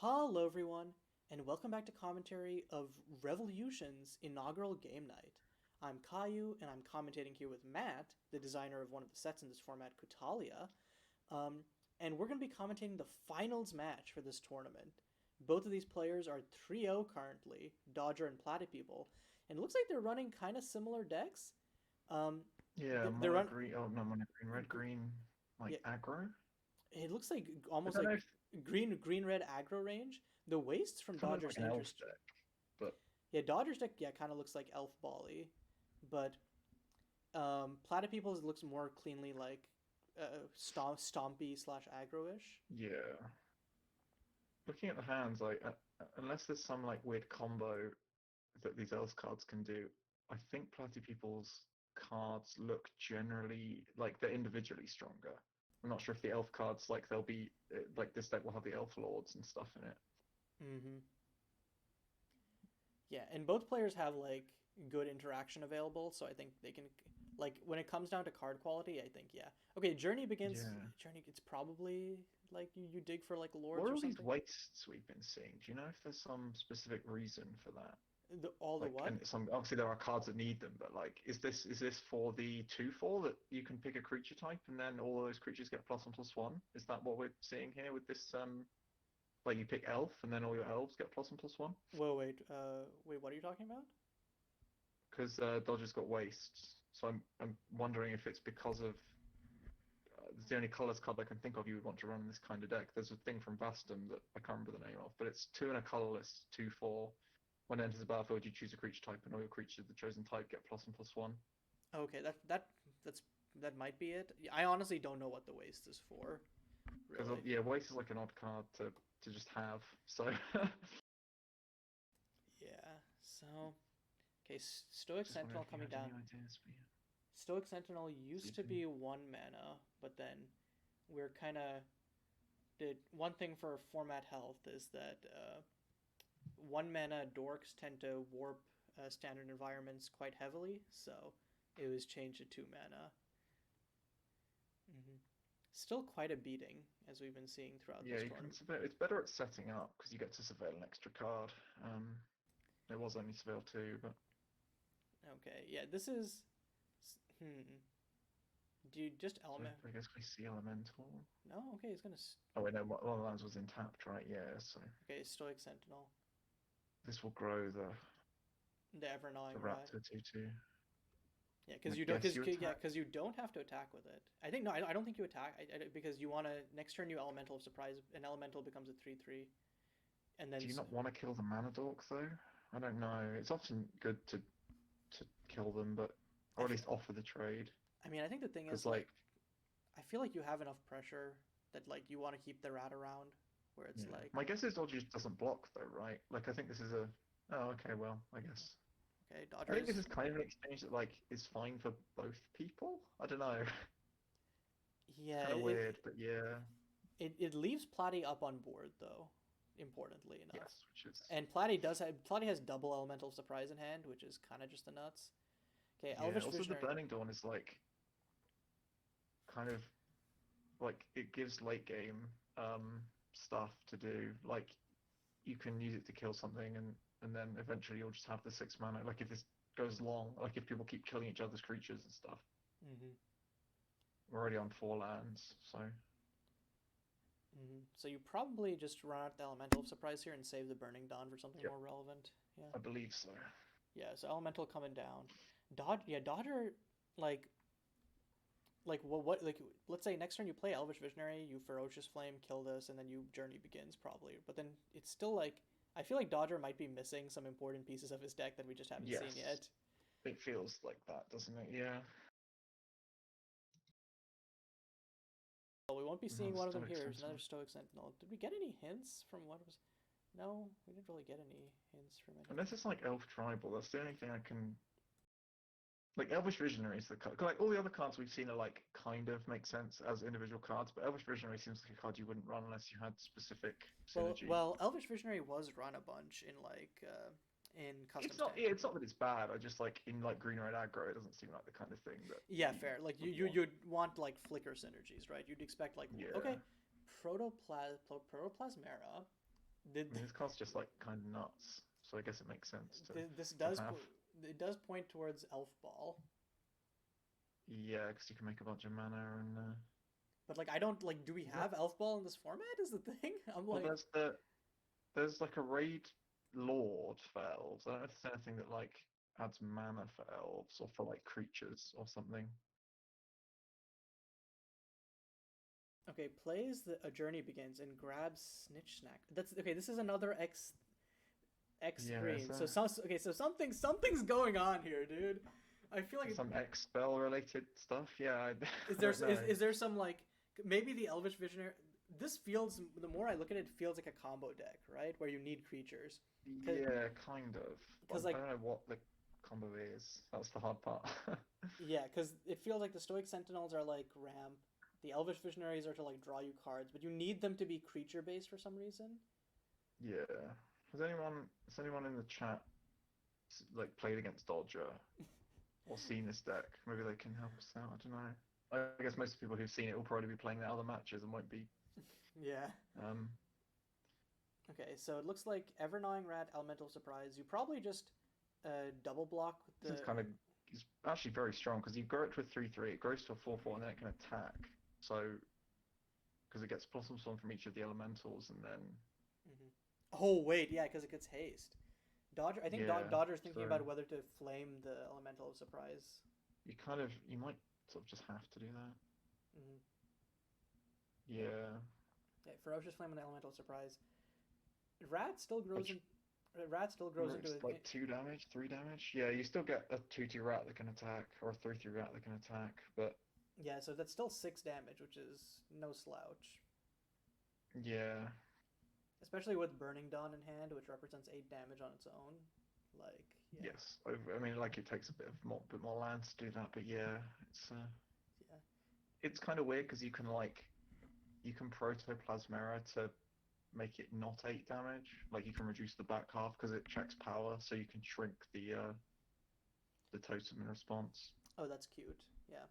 Hello, everyone, and welcome back to commentary of Revolution's inaugural game night. I'm Caillou, and I'm commentating here with Matt, the designer of one of the sets in this format, Kutalia. Um, and we're going to be commentating the finals match for this tournament. Both of these players are 3-0 currently, Dodger and Platypeople, and it looks like they're running kind of similar decks. Um, Yeah, they're mono run, green. Oh no, mono green, red green, like yeah, aggro. it looks like I almost don't know like if green red aggro range. The wastes from kind of looks Dodger's like an elf interesting. deck, but Yeah, Dodgers deck, yeah, kind of looks like Elf Bally, but Platypeople's looks more cleanly like Stompy slash aggro-ish. yeah. Looking at the hands, like unless there's some like weird combo that these elves cards can do, I think Platypeople's cards look generally like they're individually stronger. I'm not sure if the elf cards like they'll be like this deck will have the elf lords and stuff in it. Mm-hmm. Yeah, and both players have like good interaction available, so I think they can like when it comes down to card quality, I think yeah. Okay, Journey begins. Yeah. Journey, it's probably like you dig for like What lords are or all these something. wastes we've been seeing? Do you know if there's some specific reason for that? All the Like, what? and some obviously there are cards that need them, but like, is this for the 2/4 that you can pick a creature type and then all those creatures get +1/+1? Is that what we're seeing here with this? Like you pick elf and then all your elves get +1/+1? Whoa, wait, what are you talking about? Because Dodger's got wastes, so I'm wondering if it's because of it's the only colors card I can think of you would want to run in this kind of deck. There's a thing from Vastum that I can't remember the name of, but it's two and a colorless, 2/4. When it enters the battlefield, you choose a creature type, and all your creatures of the chosen type get +1/+1. Okay, that's that might be it. I honestly don't know what the waste is for, Because really. yeah, waste is like an odd card to just have. So Yeah. So, okay, Stoic just wondering Sentinel if you coming had down. any ideas for you. Stoic Sentinel See used if to any. be 1 mana, but then we're kind of did one thing for format health is that 1 mana dorks tend to warp standard environments quite heavily, so it was changed to 2 mana. Hmm. Still quite a beating as we've been seeing throughout Yeah, this you can tournament. surveil. It's better at setting up because you get to surveil an extra card. It was only surveil two, but Okay, yeah, this is. Hmm. Do you just so element? I guess we see elemental. No, okay, it's gonna. Oh wait, no, one of the lands was intapped, right? Yeah, so Okay, Stoic Sentinel. this will grow The ever gnawing the rat. raptor 2/2. Yeah, And because I you don't, guess because you yeah, attack. because you don't have to attack with it. I think no, I don't think you attack because you want to next turn you elemental of surprise. An elemental becomes a 3/3, and then Do you not want to kill the mana dork though? I don't know. It's often good to kill them, but I or at feel. least offer the trade. I mean, I think the thing Because is like like I feel like you have enough pressure that like you want to keep the rat around, where it's yeah, like my guess is Dodge just doesn't block though, right? Like I think this is a oh okay, well I guess okay, I think this Dodgers. is kind of an exchange that like is fine for both people. I don't know. It's Yeah, kind of weird, but yeah, it leaves Platy up on board though, importantly enough. yes, which is And Platy has double elemental of surprise in hand, which is kind of just the nuts. Okay, yeah. Elvish Also, the Visionary. Burning Dawn is like kind of like it gives late game stuff to do. Like you can use it to kill something, and then eventually you'll just have the 6 mana. Like if this goes long, like if people keep killing each other's creatures and stuff. Hmm. We're already on 4 lands, so So you probably just run out the elemental of surprise here and save the Burning Dawn for something yep, more relevant. Yeah, I believe so. yeah. So elemental coming down. Yeah, Dodger, like, what, like, let's say next turn you play Elvish Visionary, you Ferocious Flame, kill this, and then you Journey begins probably. But then it's still like, I feel like Dodger might be missing some important pieces of his deck that we just haven't seen Yes, yet. it feels like that, doesn't it? Yeah. Well, we won't be seeing Another one of them Stoic here. There's another Sentinel. Stoic Sentinel. Did we get any hints from what was? No, we didn't really get any hints from anything. Unless it's like Elf Tribal, that's the only thing I can. Like Elvish Visionary is the card. Like all the other cards we've seen are like kind of make sense as individual cards, but Elvish Visionary seems like a card you wouldn't run unless you had specific synergy. Well, Elvish Visionary was run a bunch in custom It's not. standard. Yeah, it's not that it's bad. I just like in like green red aggro, it doesn't seem like the kind of thing that Yeah, you fair. Like would want. you'd want like flicker synergies, right? You'd expect like Yeah. okay, Protoplasmera. Th- I mean, this card's just like kind of nuts, so I guess it makes sense this to does have. it does point towards Elf Ball, Yeah, because you can make a bunch of mana and but like I don't like. Do we is that have Elf Ball in this format? Is the thing? I'm well, like, there's like a raid lord for elves. I don't know if there's anything that like adds mana for elves or for like creatures or something. okay, plays a journey begins and grabs Snitch Snack. That's okay. This is another X Yeah, screen. So okay, so something's going on here, dude. I feel like some X spell related stuff. Yeah, I, is I there don't know. is there some like maybe the Elvish Visionary. This feels the more I look at it, it feels like a combo deck, right? Where you need creatures, Yeah, kind of. because I like don't know what the combo is. That's the hard part. yeah, because it feels like the Stoic Sentinels are like ramp. The Elvish Visionaries are to like draw you cards, but you need them to be creature based for some reason. Yeah. Has anyone in the chat like played against Dodger or seen this deck? Maybe they can help us out. I don't know. I guess most people who've seen it will probably be playing the other matches and won't be. Yeah. Um, Okay, so it looks like Ever Gnawing Rat, Elemental Surprise. You probably just double block with this the. is kind of is actually very strong because you grow it to a 3/3, it grows to a 4/4, and then it can attack. So because it gets +1/+1 from each of the elementals, and then Mhm. Oh wait, yeah, because it gets haste. Dodger, I think yeah, Dodger's so thinking about whether to flame the Elemental of Surprise. you might sort of just have to do that. Mm-hmm. Yeah, Yeah, Ferocious Flame on the Elemental of Surprise. Rat still grows which in. Rat still grows into it's it. like 2 damage, 3 damage. Yeah, you still get a 2/2 rat that can attack, or a 3/3 rat that can attack. But Yeah, so that's still 6 damage, which is no slouch. yeah, Especially with Burning Dawn in hand, which represents 8 damage on its own. Like, yeah, yes. I mean, like it takes a bit more land to do that, but yeah, yeah. it's kind of weird because you can protoplasmera to make it not 8 damage. Like you can reduce the back half because it checks power, so you can shrink the totem in response. Oh, that's cute. Yeah.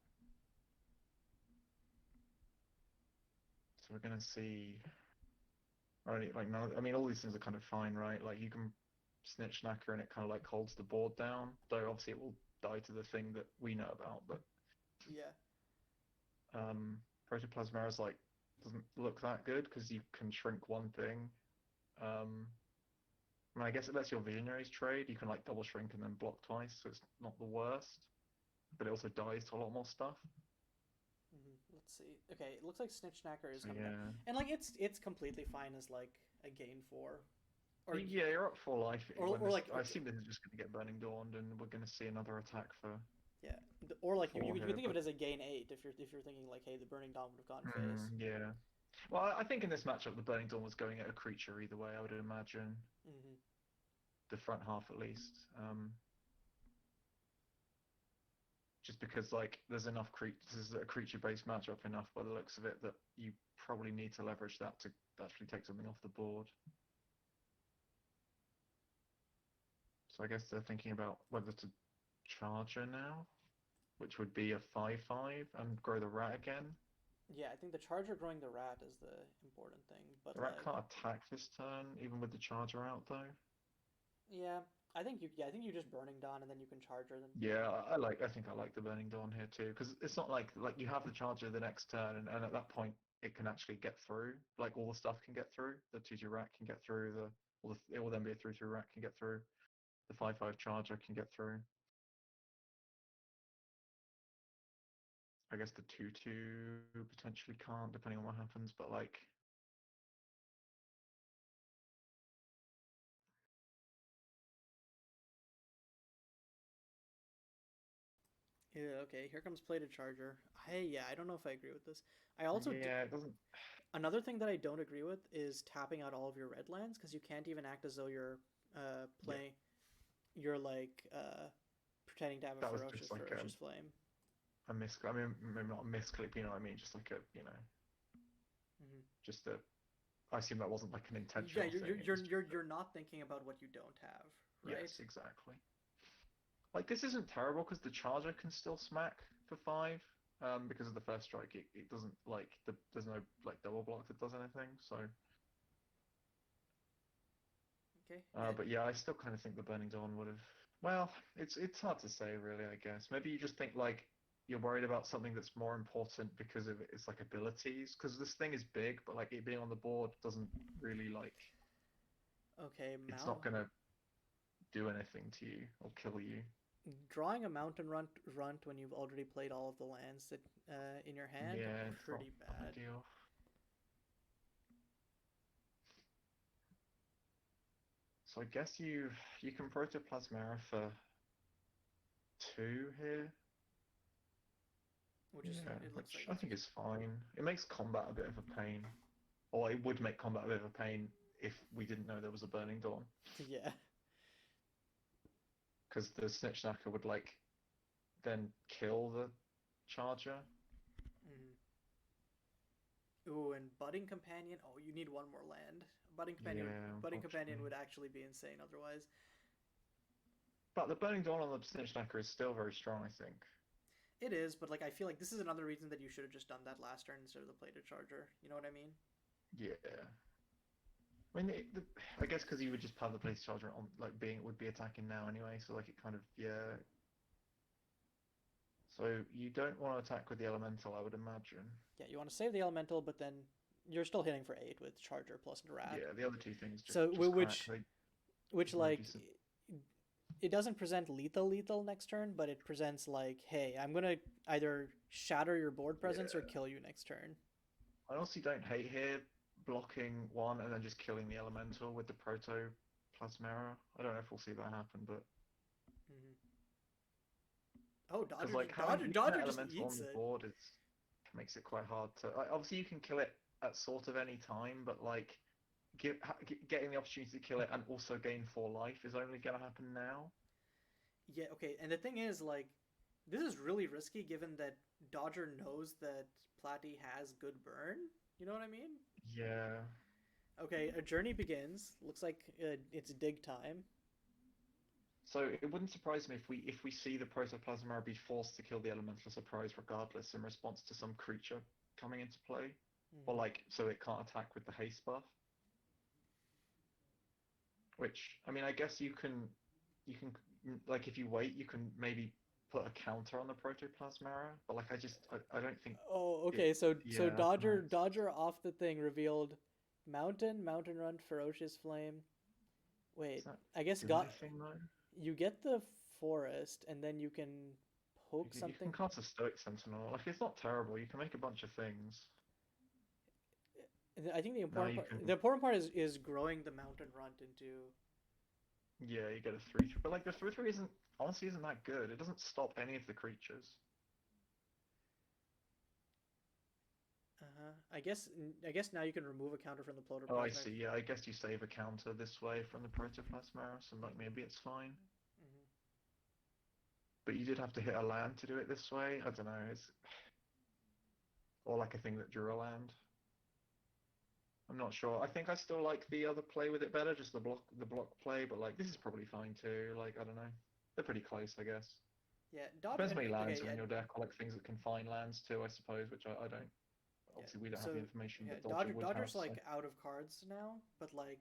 So we're gonna see. I don't like none. I mean, all these things are kind of fine, right? Like you can snitch knacker and it kind of like holds the board down. Though obviously it will die to the thing that we know about. But Yeah. protoplasmera is like doesn't look that good because you can shrink one thing. Um, I mean, I guess it lets your visionaries trade. You can like double shrink and then block twice, so it's not the worst. But it also dies to a lot more stuff. Let's see. Okay, it looks like Snitch Snacker is So coming down, yeah, and like it's completely fine as like a gain four, or yeah, you're up for life when or this. like I assume this is just going to get burning dawned, and we're going to see another attack for yeah, or like four you could here. think of But it as a gain eight if you're thinking like, hey, the Burning Dawn would have gone face. yeah, well, I think in this matchup the burning dawn was going at a creature either way. I would imagine Mm-hmm. the front half at least. Just because like there's enough this is a creature-based matchup enough by the looks of it that you probably need to leverage that to actually take something off the board. So I guess they're thinking about whether to charge her now, which would be a 5/5 and grow the rat again. Yeah, I think the Charger growing the rat is the important thing, but The rat like can't attack this turn, even with the charger out though. yeah, I think you just Burning Dawn and then you can Charger them. Yeah, I think I like the Burning Dawn here too, because it's not like you have the charger the next turn, and at that point it can actually get through. Like all the stuff can get through. The 2/2 rat can get through. It will then be a 3/3 rat can get through. The 5/5 charger can get through. I guess the 2/2 potentially can't, depending on what happens. But like, Yeah, okay, here comes Plated Charger. I don't know if I agree with this. I also yeah, it doesn't. another thing that I don't agree with is tapping out all of your red lands because you can't even act as though you're Yeah, playing. You're like pretending to have a that was just like ferocious flame. a miss. I mean, maybe not a misclick. You know what I mean? Just like a Hmm. just a. I assume that wasn't like an Yeah, intentional thing. It was just you're not thinking about what you don't have, right? yes, exactly. Like this isn't terrible because the charger can still smack for 5. Because of the first strike, it doesn't like there's no like double block that does anything. So Okay. And But yeah, I still kind of think the Burning Dawn would have. Well, it's hard to say, really. I guess maybe you just think like you're worried about something that's more important because of its like abilities. Because this thing is big, but like it being on the board doesn't really like okay, it's Mount not gonna do anything to you or kill you. drawing a mountain runt when you've already played all of the lands that in your hand, Yeah, it's not pretty bad. ideal. So I guess you can Protoplasmera for two here. Which is Yeah, it looks which like I it's think is fine. It makes combat a bit of a pain. Or it would make combat a bit of a pain if we didn't know there was a Burning Dawn. yeah. Because the Snitch Knacker would like then kill the Charger. Mm. Ooh, and budding companion. Oh, you need one more land. Yeah, Budding companion unfortunately. would actually be insane otherwise. But the Burning Dawn on the Snitch Knacker is still very strong, I think. It is, but like I feel like this is another reason that you should have just done that last turn instead of the plated charger. You know what I mean? Yeah. I mean, I guess because you would just have the Place Charger on, like being it would be attacking now anyway, so like it kind of yeah. So you don't want to attack with the Elemental, I would imagine. Yeah, you want to save the elemental, but then you're still hitting for 8 with charger plus rat. Yeah, the other two things So just crack. which There's no like decent. it doesn't present lethal next turn, but it presents like, hey, I'm gonna either shatter your board presence or Yeah. kill you next turn. I honestly don't hate here blocking one and then just killing the Elemental with the Protoplasmera. I don't know if we'll see that happen, but Mm-hmm. Oh, because Dodger like having leaving Dodger that just Elemental on eats the it. board is makes it quite hard to. Like, obviously, you can kill it at sort of any time, but like getting the opportunity to kill it and also gain 4 life is only going to happen now. Yeah, okay. And the thing is, like, this is really risky given that Dodger knows that Platy has good burn. You know what I mean? Yeah. Okay, a journey begins. Looks like it's dig time. So it wouldn't surprise me if we see the Protoplasma be forced to kill the Elemental Surprise regardless in response to some creature coming into play, or Mm-hmm. like so it can't attack with the haste buff. Which I mean, I guess you can like if you wait, you can maybe put a counter on the Protoplasmara, but like I don't think Oh, it. okay. So Yeah, I don't know. Dodger off the thing revealed mountain run, ferocious flame. Wait, Does that I guess do got anything though? you get the forest and then you can poke You something. can cast a Stoic Sentinel. Like it's not terrible. You can make a bunch of things. I think Now you can. the important part is growing the mountain runt into. Yeah, you get a 3/3, but like the 3/3 isn't honestly isn't that good. It doesn't stop any of the creatures. Uh-huh. I guess now you can remove a counter from the Oh, I protoplasmic. see. Yeah, I guess you save a counter this way from the Protoplasma, so like maybe it's fine. Hmm. But you did have to hit a land to do it this way. I don't know. It's or like a thing that drew a land. I'm not sure. I think I still like the other play with it better, just the block play. But like this is probably fine too. Like I don't know. They're pretty close, I guess. Yeah, Depends how many okay, lands are yeah, in your deck, or like things that can find lands too, I suppose. Which I don't. yeah. Obviously, we don't So have the information yeah, that Dodger would have. Dodger's So like out of cards now, but like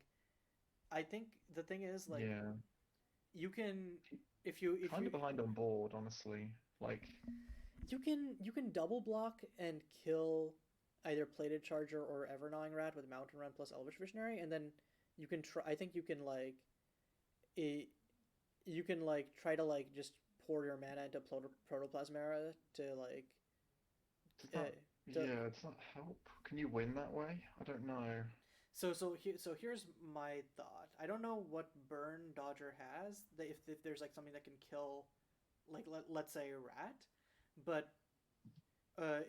I think the thing is like yeah, you can if kind you of behind on board, honestly. Like you can double block and kill either plated charger or ever gnawing rat with mountain run plus elvish visionary, and then you can try. I think you can like it, you can like try to like just pour your mana into protoplasmera to like does uh, that? to Yeah, does that help? Can you win that way? I don't know. so here's my thought. I don't know what burn Dodger has. If there's like something that can kill, like let's say a rat, but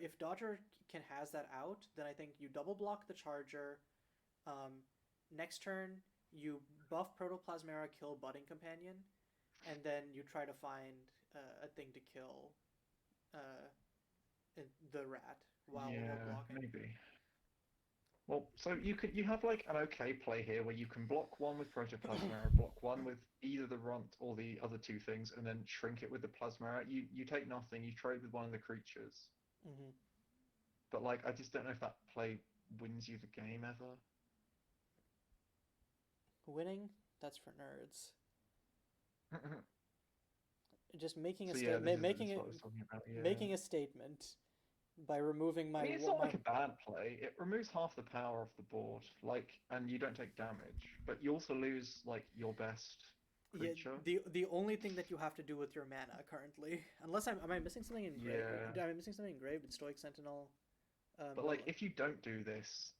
if Dodger can has that out, then I think you double block the charger. Um, Next turn you buff Protoplasmera, kill Budding Companion, and then you try to find a thing to kill uh, the rat while Yeah, blocking. maybe. Well, so you have like an okay play here where you can block one with Protoplasma, block one with either the Runt or the other two things, and then shrink it with the Plasma. You take nothing, you trade with one of the creatures. Mm-hmm. But like I just don't know if that play wins you the game ever. Winning That's for nerds. Just making a So yeah, state, this is what I was talking about. Yeah. making a statement by removing I my mean, it's not my. like a bad play. It removes half the power off the board, like, and you don't take damage, but you also lose like your best Yeah, creature. the only thing that you have to do with your mana currently, unless am I missing something engraved? Yeah, Am I missing something engraved in Stoic Sentinel? but like No. if you don't do this,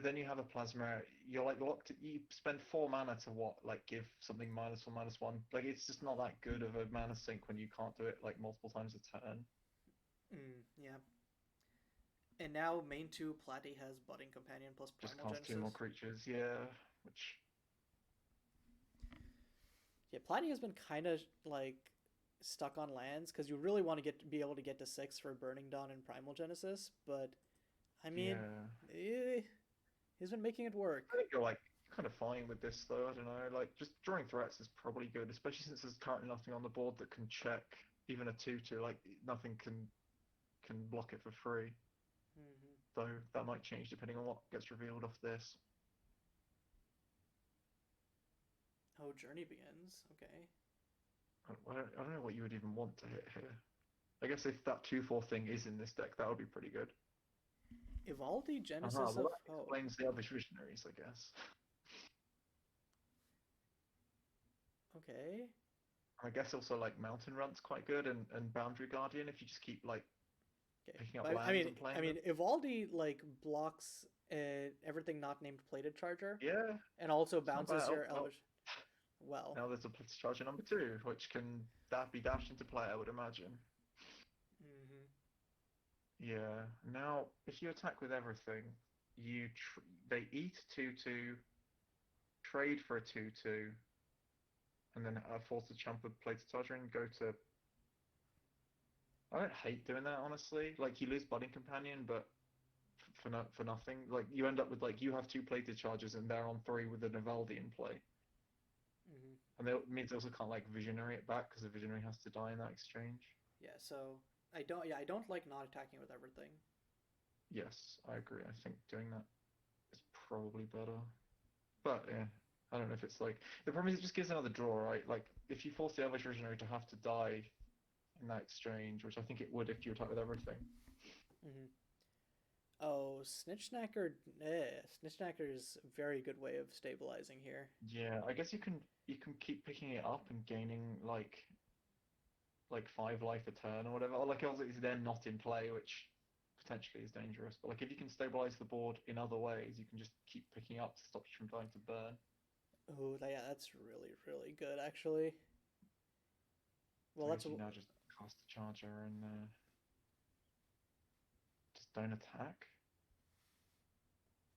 then you have a plasma, you're like locked. You spend 4 mana to what? Like give something -1/-1. Like it's just not that good of a mana sink when you can't do it like multiple times a turn. Yeah. And now main two Platy has Budding Companion plus Just Primal cast two more Genesis. creatures, yeah. Which Yeah, Platy has been kind of like stuck on lands because you really want to be able to get to 6 for Burning Dawn and Primal Genesis, but I mean, yeah, eh, he's been making it work. I think you're like kind of fine with this though. I don't know. Like just drawing threats is probably good, especially since there's currently nothing on the board that can check even a 2/2. Like nothing can block it for free. Hmm. Though that might change depending on what gets revealed off this. Oh, Journey begins. Okay. I don't know what you would even want to hit here. I guess if that 2/4 thing is in this deck, that would be pretty good. Evaldi Uh-huh, Genesis well of that Hope. explains the other visionaries, I guess. Okay. I guess also like Mountain Run's quite good and Boundary Guardian if you just keep like Okay. picking up But lands and playing them. Evaldi like blocks everything not named Plated Charger, Yeah, and also it's not bad. bounces Oh, your well, Elvish. Well. now there's a Blitz Charger number 2, which can that be dashed into play, I would imagine. Hmm. Yeah. Now, if you attack with everything, they eat 2/2, trade for a 2/2, and then force a chump of Plated Charger and go to. I don't hate doing that honestly. Like you lose Budding Companion, but for nothing. Like you end up with like you have 2 Plated Chargers and they're on 3 with an Evaldi in play. Hmm. And that means they also can't like visionary it back because the visionary has to die in that exchange. Yeah. So I don't. Yeah, I don't like not attacking with everything. Yes, I agree. I think doing that is probably better. But yeah, I don't know if it's like the problem is it just gives another draw, right? Like if you force the Elvish Visionary to have to die in that exchange, which I think it would if you attack with everything. Hmm. Oh, Snitchknacker is a very good way of stabilizing here. Yeah, I guess you can keep picking it up and gaining like 5 life a turn or whatever. Or like obviously it's then not in play, which potentially is dangerous. But like if you can stabilize the board in other ways, you can just keep picking up to stop you from dying to burn. Oh, yeah, that's really, really good, actually. So Well, I that's guess you now just cast the charger and just don't attack.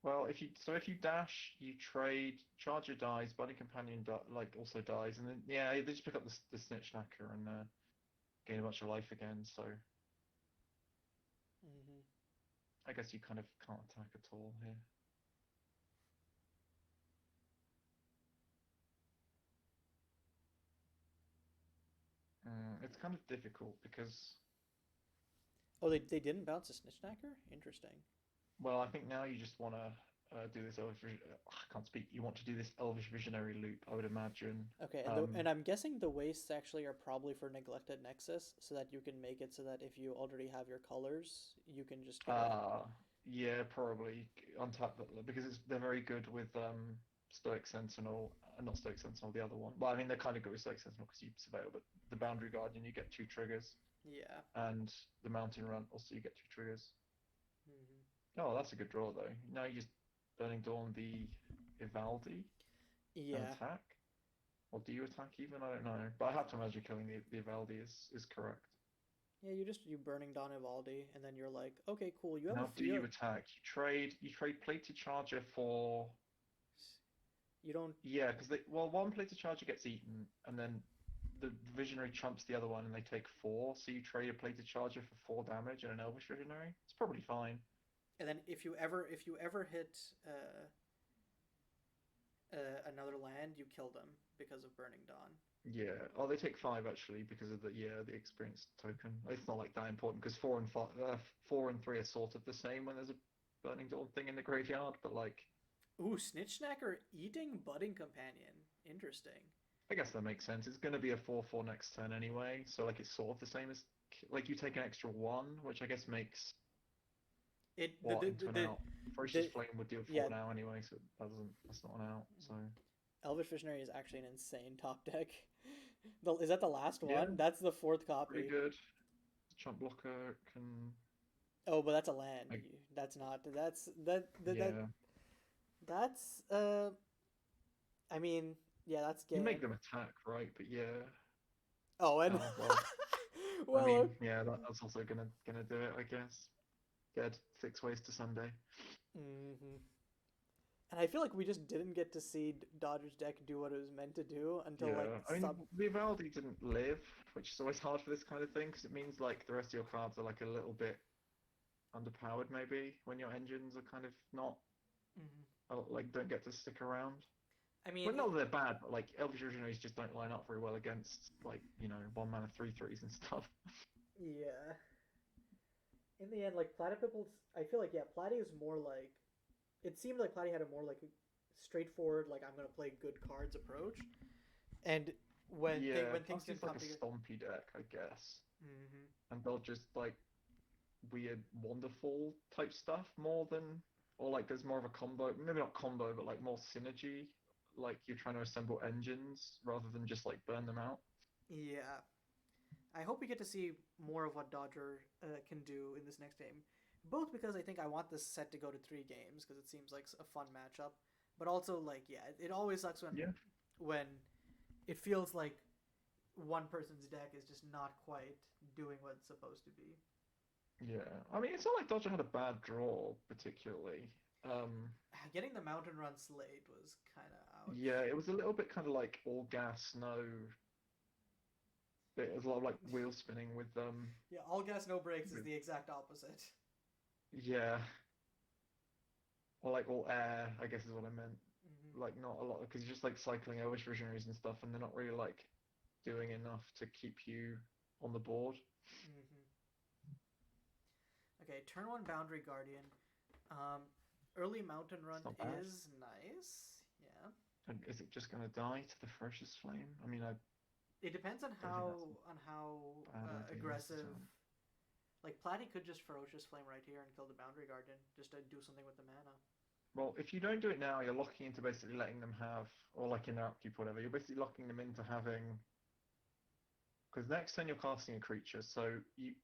Well, if you dash, you trade, charger dies, buddy companion like also dies, and then yeah, they just pick up the snitch knacker and gain a bunch of life again. So hmm. I guess you kind of can't attack at all here. It's kind of difficult because, Oh, they didn't bounce a Snitchknacker? Interesting. well, I think now you just want to do this I can't speak. You want to do this Elvish Visionary loop, I would imagine. Okay, Um, and I'm guessing the wastes actually are probably for Neglected Nexus, so that you can make it so that if you already have your colors, you can just get a. uh, yeah, probably untap because they're very good with Stoic Sentinel, not Stoic Sentinel, the other one. Well, I mean they're kind of good with Stoic Sentinel because you surveil, but the Boundary Guardian you get 2 triggers, Yeah. and the Mountain Run also you get 2 triggers. Hmm. Oh, that's a good draw though. Now you just Burning Dawn the Evaldi and Yeah. attack. Or do you attack even? I don't know. But I have to imagine killing the Evaldi is correct. Yeah, you burning Dawn Evaldi, and then you're like, okay, cool. You have a Now do you you attack? You trade Plated Charger for you don't. yeah, because they well one Plated Charger gets eaten and then the Visionary chumps the other one and they take 4, so you trade a Plated Charger for 4 damage and an Elvish Visionary. It's probably fine. And then if you ever hit another land, you kill them because of Burning Dawn. Yeah. Oh, they take 5 actually because of the experience token. It's not like that important because 4 and 3 are sort of the same when there's a Burning Dawn thing in the graveyard, but like Ooh, Snitch Snacker eating Budding Companion. Interesting. I guess that makes sense. It's going to be a 4/4 next turn anyway, so like it's sort of the same as like you take an extra one, which I guess makes It what into an out. Ferocious the Flame would deal yeah. 4 now anyway, so that's not an out. So Elvish Visionary is actually an insane top deck. Is that the last yeah, one? That's the fourth pretty copy. good. Chump blocker can Oh, but that's a land. like That's not. yeah. That's I mean, yeah, that's You make game. them attack, right? But yeah. Oh, and Oh well. I well, mean, yeah, that's also gonna do it, I guess. Get 6 ways to Sunday. hmm. And I feel like we just didn't get to see Dodger's deck do what it was meant to do until like Yeah, I mean, sub. the Evaldi didn't live, which is always hard for this kind of thing because it means like the rest of your cards are like a little bit underpowered maybe when your engines are kind of not Mhm. like don't get to stick around. I mean, Well, not that they're bad, but like Elvish Visionaries just don't line up very well against like 1 mana 3/3s and stuff. yeah. In the end, like Platypeople, I feel like yeah, Platy is more like. It seemed like Platy had a more like straightforward, like I'm gonna play good cards approach, and Yeah, when things plus didn't it's like come a together. stompy deck, I guess, Hmm. and they'll just like weird wonderful type stuff more than or like there's more of a combo, maybe not combo, but like more synergy. Like you're trying to assemble engines rather than just like burn them out. Yeah, I hope we get to see more of what Dodger can do in this next game. Both because I think I want this set to go to 3 games because it seems like a fun matchup, but also like yeah, it always sucks Yeah, when it feels like one person's deck is just not quite doing what it's supposed to be. yeah. I mean, it's not like Dodger had a bad draw particularly. Getting the Mountain Run Slate was kind of Yeah, ouch. it was a little bit kind of like all gas, no. It was a lot of like wheel spinning Yeah, all gas no brakes is with the exact opposite. yeah, or like all air, I guess is what I meant. Hmm. Like not a lot because you're just like cycling Elvish Visionaries and stuff, and they're not really like doing enough to keep you on the board. Hmm. Okay, turn one Boundary Guardian. Um, Early Mountain Run It's not bad. is nice. Yeah. And is it just gonna die to the Ferocious Flame? I mean, I It depends don't think that's on how a bad idea aggressive. necessarily. Like Platy could just Ferocious Flame right here and kill the Boundary Guardian just to do something with the mana. Well, if you don't do it now, you're locking into basically letting them have, or like in their upkeep, whatever. You're basically locking them into having, because next turn you're casting a creature, so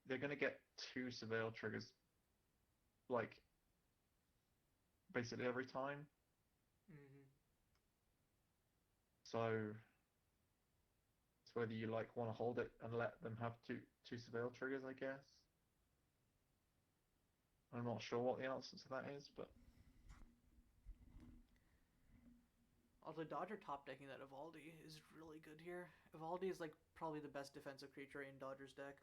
they're going to get 2 surveil triggers, like basically every time. Hmm. So it's whether you like want to hold it and let them have two surveil triggers, I guess. I'm not sure what the answer to that is, but Although Dodger top decking that Evaldi is really good here. Evaldi is like probably the best defensive creature in Dodger's deck.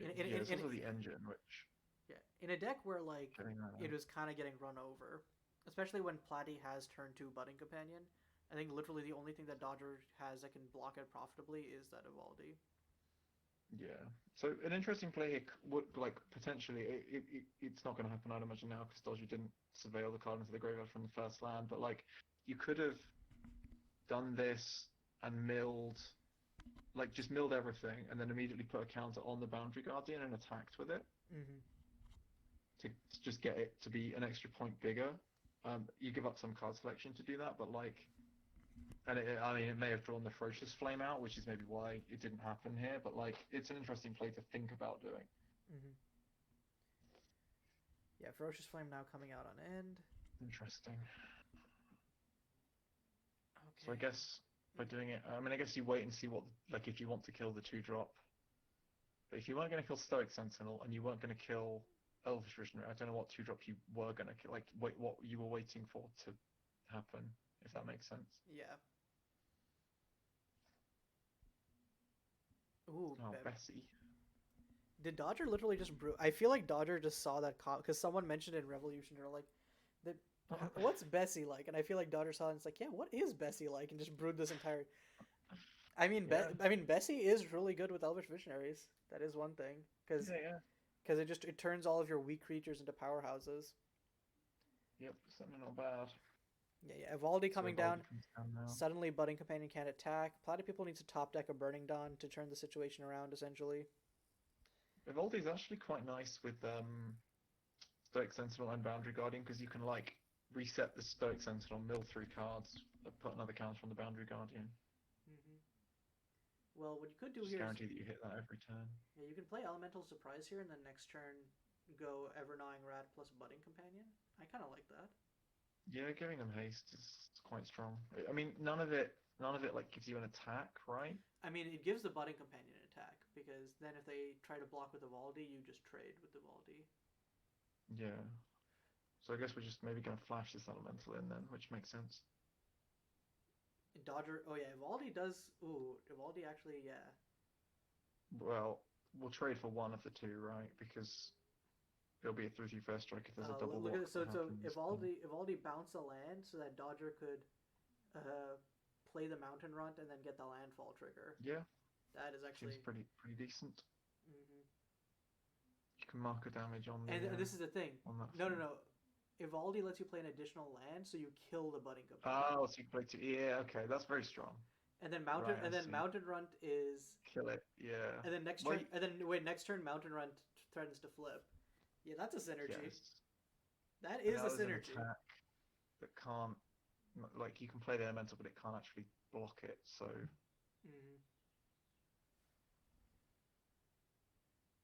yeah, it's also the engine, which Yeah, in a deck where like getting that it out. was kind of getting run over, especially when Platy has turn 2 Budding Companion. I think literally the only thing that Dodger has that can block it profitably is that Evaldi. Yeah. So an interesting play here would like potentially it's not going to happen, I'd imagine now because Dodger didn't surveil the card into the graveyard from the first land, but like you could have done this and milled like just milled everything and then immediately put a counter on the Boundary Guardian and attacked with it Hmm. to just get it to be an extra point bigger. You give up some card selection to do that, but like and I mean, it may have drawn the Ferocious Flame out, which is maybe why it didn't happen here. But like, it's an interesting play to think about doing. Hmm. Yeah, Ferocious Flame now coming out on end. Interesting. So I Okay. guess by doing it, I mean, I guess you wait and see what like if you want to kill the 2 drop. But if you weren't going to kill Stoic Sentinel and you weren't going to kill Elvish Visionary, I don't know what 2 drop you were going to kill. Like, wait, what you were waiting for to happen, if that makes sense. Yeah. Ooh, Oh, Bessie. did Dodger literally just brew? I feel like Dodger just saw that because someone mentioned it in Revolution. They're like, that what's Bessie like? And I feel like Dodger saw it and it's like, yeah, what is Bessie like? And just brewed this entire. Yeah, I mean, Bessie is really good with Elvish Visionaries. That is one thing yeah, yeah. because it turns all of your weak creatures into powerhouses. Yep, certainly not bad. Yeah, yeah. Evaldi So coming Evaldi down. comes down now. Suddenly, Budding Companion can't attack. Platypeople needs to top deck a Burning Dawn to turn the situation around, essentially. Evaldi is actually quite nice with Stoic Sentinel and Boundary Guardian because you can like reset the Stoic Sentinel, mill 3 cards, put another counter on the Boundary Guardian. Hmm. Well, what you could do Just here is guarantee that you hit that every turn. yeah, you can play Elemental Surprise here, and then next turn go Evergnawing Rat plus Budding Companion. I kind of like that. Yeah, giving them haste is quite strong. I mean, none of it like gives you an attack, right? I mean, it gives the Budding Companion an attack because then if they try to block with Evaldi, you just trade with Evaldi. Yeah. So I guess we're just maybe going to flash this elemental in then, which makes sense. Dodger. Oh yeah, Evaldi does. Ooh, Evaldi actually. Yeah. Well, we'll trade for one of the two, right? Because it'll be a 3/3 first strike if there's a double Look at lock this. So that so happens. Evaldi bounce a land so that Dodger could uh play the Mountain Runt and then get the landfall trigger. Yeah, That is seems actually. pretty decent. Hmm. You can marker damage on And this is the thing. on that No, no, thing. no. Evaldi lets you play an additional land, so you kill the Budding Companion. Oh, so you can play two. Yeah, okay, that's very strong. And Right, I then see. Mountain Runt is Kill it. Yeah. and then next turn Wait. and then wait next turn Mountain Runt threatens to flip. Yeah, that's a synergy. Yes. That And is a that was an synergy. attack that can't like you can play the elemental, but it can't actually block it. So Hmm.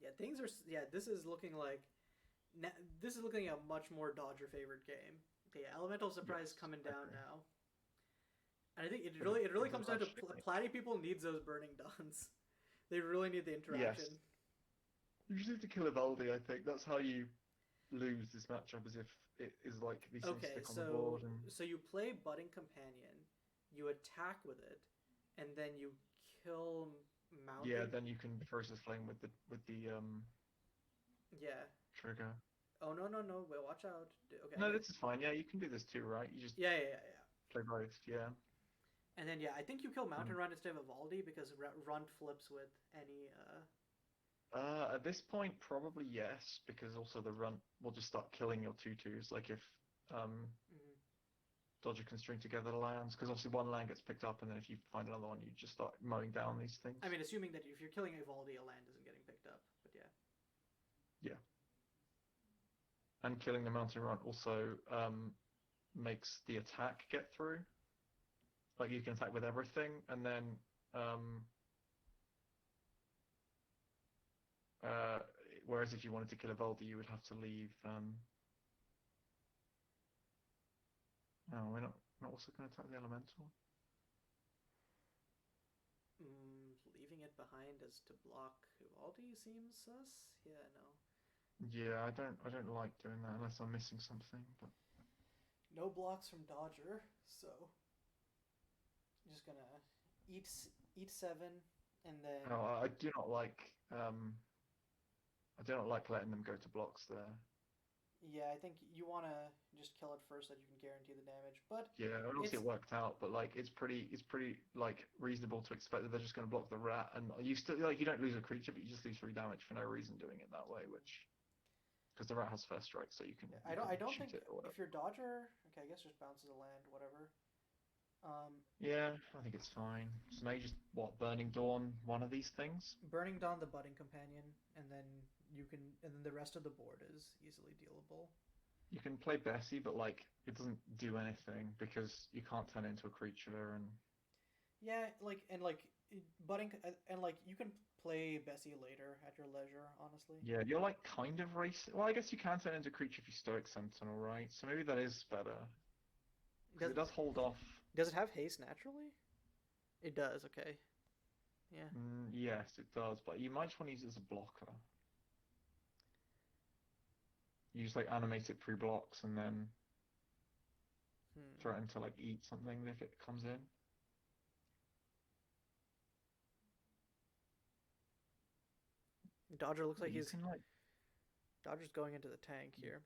Yeah, things are. Yeah, this is looking like. This is looking a much more Dodger favored game. Okay, yeah, Elemental Surprise yes, coming I down agree. now, and I think it Bit really of a comes down to rush, I think. Platypeople needs those Burning Dons. They really need the Yes. interaction. You just need to kill Evaldi, I think. That's how you lose this matchup, is if it is like these things Okay, stick on the board and so you play Budding Companion, you attack with it, and then you kill yeah, Mountain. then you can Ferocious Flame with the Yeah. trigger. Oh no no no! Wait, watch out. Okay, No, this is fine. Yeah, you can do this too, right? You just yeah yeah yeah yeah. play both, yeah. And then yeah, I think you kill Mountain Um, Runt instead of Evaldi because Runt flips with any. at this point, probably yes, because also the run will just start killing your 2/2s. Like if um, Mhm. Dodger can string together the lands, because obviously one land gets picked up, and then if you find another one, you just start mowing down these things. I mean, assuming that if you're killing Evaldi, a land isn't getting picked up. But yeah. Yeah, and killing the mountain run also makes the attack get through. Like you can attack with everything, and then um, uh, whereas if you wanted to kill a Voldy, you would have to leave. No, we're not also going to attack the elemental. Leaving it behind as to block Evaldi seems sus. Yeah, no. Yeah, I don't like doing that unless I'm missing something. But No blocks from Dodger, so just gonna eat eat seven, and then no, I do not like letting them go to blocks there. yeah, I think you want to just kill it first so that you can guarantee the damage. But Yeah, I don't see it's it worked out, but like it's pretty like reasonable to expect that they're just going to block the rat, and you still like you don't lose a creature, but you just lose 3 damage for no reason doing it that way, which because the rat has first strike, so yeah, you can I don't shoot think it or if whatever. your Dodger, okay, I guess just bounces a land, whatever. Um, Yeah, I think it's fine. So now you just what Burning Dawn, one of these things. Burning Dawn the Budding Companion, and then and then the rest of the board is easily dealable. You can play Bessie, but like it doesn't do anything because you can't turn it into a creature, and Yeah, like Budding and like you can play Bessie later at your leisure, honestly. yeah, you're like kind of racing. Well, I guess you can turn it into a creature if you Stoic Sentinel, right? So maybe that is better because Does it does hold off. does it have haste naturally? It does. Okay. Yeah. Yes, it does, but you might just want to use it as a blocker. You just like animate it pre-blocks and then Hmm. threaten to like eat something if it comes in. Dodger looks like You he's can like Dodger's going into the tank here.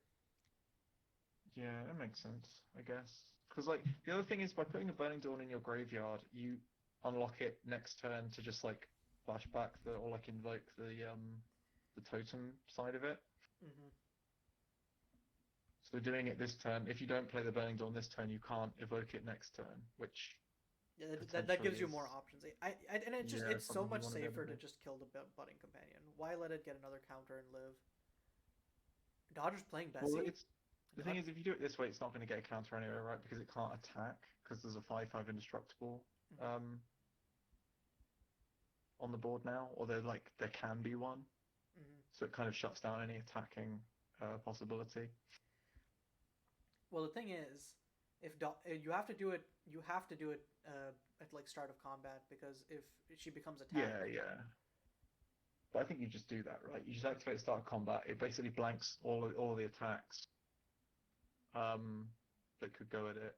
yeah, it makes sense, I guess. Because like the other thing is by putting a Burning Dawn in your graveyard, you unlock it next turn to just like flashback the or like invoke the totem side of it. Hmm. So doing it this turn, if you don't play the Burning Dawn this turn, you can't evoke it next turn, which Yeah, that potentially gives you is, more options. And it's just yeah, it's so something you much want to be able safer to to do. just kill the budding companion. Why let it get another counter and live? Dodger's playing Well, Bessie. it's the thing is, if you do it this way, it's not going to get a counter anyway, right? Because it can't attack because there's a 5/5 indestructible Mm-hmm. um, on the board now, or there can be one, Mm-hmm. so it kind of shuts down any attacking possibility. Well, the thing is, if you have to do it, at like start of combat because if she becomes Yeah, attacked. yeah. But I think you just do that, right? You just activate start combat. It basically blanks all of the attacks um, that could go at it.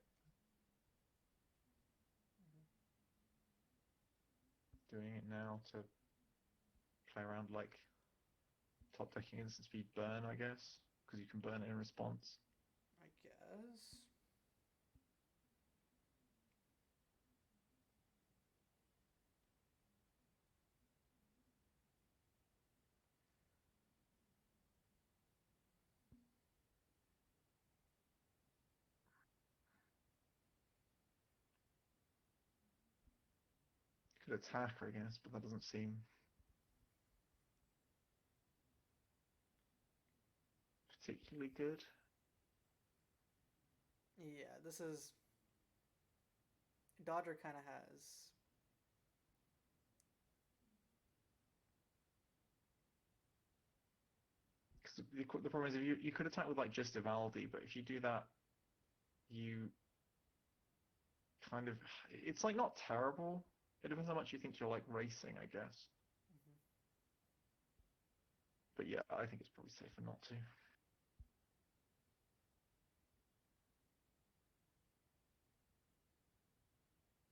Doing it now to play around like top decking instant speed burn, I guess, because you can burn it in response. I guess. Could attack, I guess, but that doesn't seem particularly good. Yeah, this is Dodger kind of has. Because the problem is, if you could attack with like just Evaldi, but if you do that, you kind of it's like not terrible. It depends how much you think you're like racing, I guess. Mhm. But yeah, I think it's probably safer not to.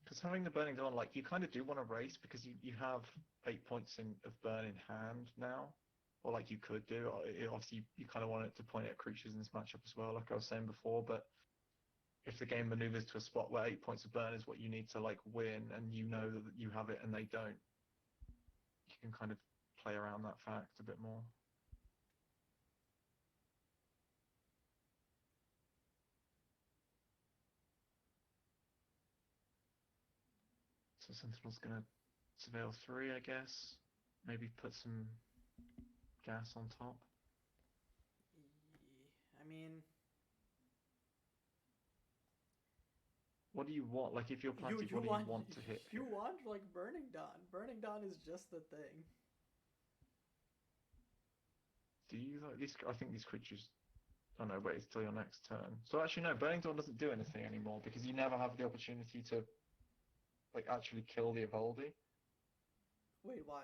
Because having the Burning Dawn, like you kind of do want to race because you have 8 points of burn in hand now, or like you could do. Obviously, you kind of want it to point at creatures in this matchup as well, like I was saying before. But if the game maneuvers to a spot where 8 points of burn is what you need to like win, and you know that you have it and they don't, you can kind of play around that fact a bit more. So Sentinel's gonna surveil 3, I guess. Maybe put some gas on top. I mean, What do you want? Like, if you're you Platy, you what do you want want to hit you here? want like Burning Dawn. Burning Dawn is just the thing. Do you like these? I think these creatures. Oh no, wait, it's till your next turn. So actually, no, Burning Dawn doesn't do anything anymore because you never have the opportunity to like actually kill the Evaldi Wait, why?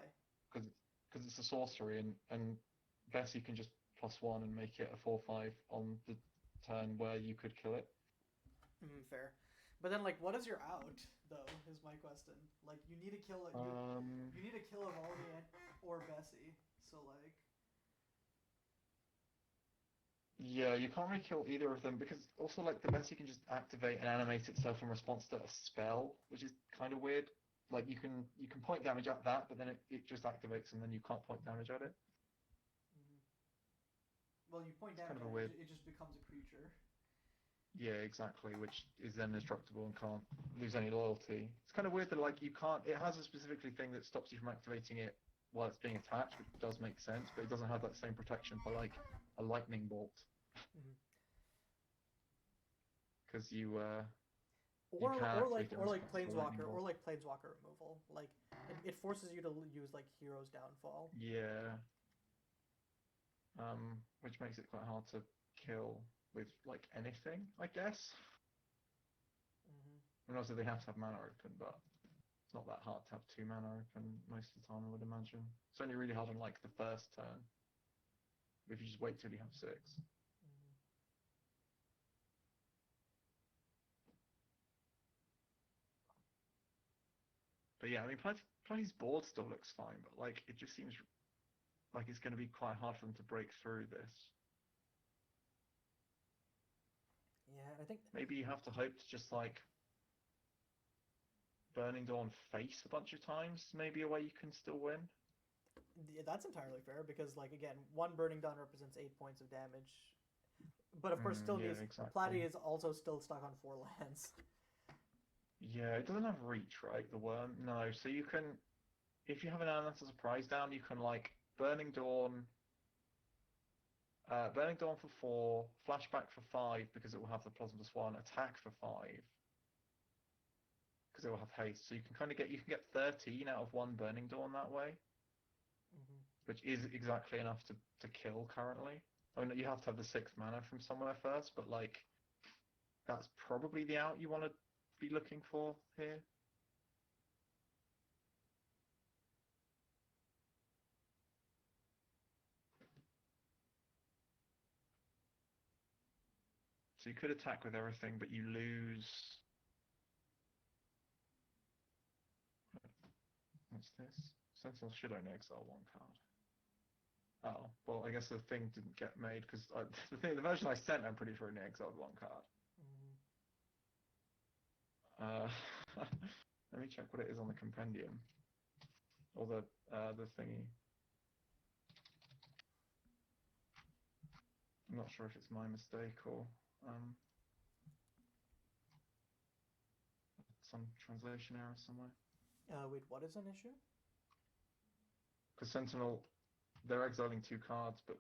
because it's a sorcery and Bessie can just +1 and make it a 4/5 on the turn where you could kill it. Fair. But then, like, what is your out though? Is my question. Like, Um, you need to kill Evaldi or Bessie. So like, yeah, you can't really kill either of them because also like the Bessie can just activate and animate itself in response to a spell, which is kind of weird. Like you can point damage at that, but then it just activates and then you can't point damage at it. mm, well, you point It's kind damage of a at weird. it, it just becomes a creature. Yeah, exactly, which is then indestructible and can't lose any loyalty. It's kind of weird that like you can't. It has a specifically thing that stops you from activating it while it's being attached, which does make sense, but it doesn't have that same protection for like a lightning bolt Mm-hmm. because you can activate it in Or like response to a lightning bolt. planeswalker removal. Like it forces you to use like Hero's Downfall. Yeah, which makes it quite hard to kill with like anything, I guess. Mm-hmm. I mean, obviously they have to have mana open, but it's not that hard to have 2 mana open most of the time, I would imagine. It's only really hard on like the first turn. If you just wait till you have 6. Mm-hmm. But yeah, I mean, Platy's board still looks fine, but like it just seems like it's going to be quite hard for them to break through this. Yeah, I think Maybe you have to hope to just like Burning Dawn face a bunch of times, maybe a way you can still win. that's entirely fair because like again, one Burning Dawn represents 8 points of damage. But of course, still Yeah, needs. exactly. Platy is also still stuck on 4 lands. Yeah, it doesn't have reach, right? The worm. No, so you can, if you have an element as a prize down, you can like Burning Dawn, Burning Dawn for 4, Flashback for 5 because it will have the +1/+1, attack for 5 because it will have haste. So you can kind of get, you can get 13 out of one Burning Dawn that way, Mm-hmm. which is exactly enough to kill currently. I mean, you have to have the 6th mana from somewhere first, but like that's probably the out you want to be looking for here. So you could attack with everything, but you lose. What's this? Sentinel should only exile 1 card. Oh, well, I guess the thing didn't get made because the version I sent, I'm pretty sure only exiled 1 card. Mm-hmm. Uh, let me check what it is on the compendium or the thingy. I'm not sure if it's my mistake or some translation error somewhere. Wait, what is an issue? Because Sentinel, they're exiling 2 cards, but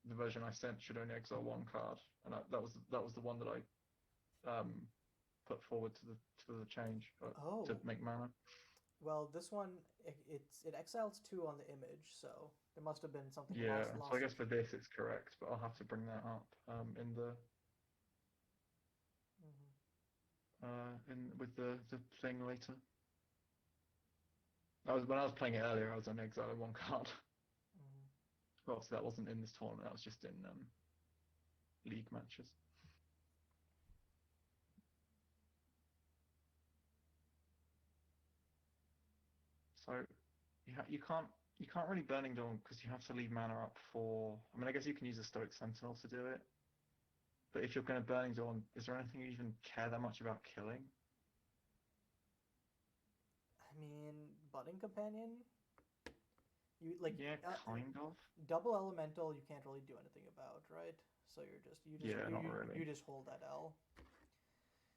the version I sent should only exile 1 card, and that was the one that I put forward to the change to Oh, make mana. well, this one it exiles 2 on the image, so there must have been something Yeah, so I lost in guess for this it's correct, but I'll have to bring that up Mm-hmm. in with the thing later. When I was playing it earlier, I was on exiling 1 card. Mm-hmm. Well, obviously that wasn't in this tournament. That was just in league matches. So you can't really Burning Dawn because you have to leave mana up for. I mean, I guess you can use a Stoic Sentinel to do it, but if you're going to Burning Dawn, is there anything you even care that much about killing? I mean, budding companion. You like Yeah, kind of. double elemental. You can't really do anything about, right? So Yeah, not really. you just hold that L.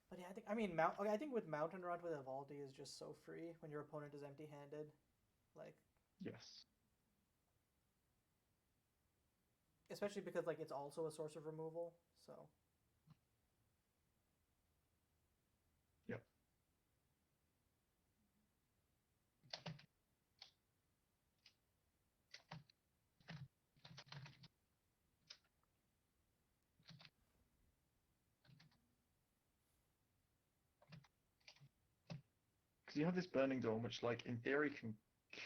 But yeah, I mean, okay, I think with Mountain Run with Evaldi is just so free when your opponent is empty-handed. Like, Yes. especially because like it's also a source of removal. So Yep. Because you have this Burning Dawn, which, like, in theory can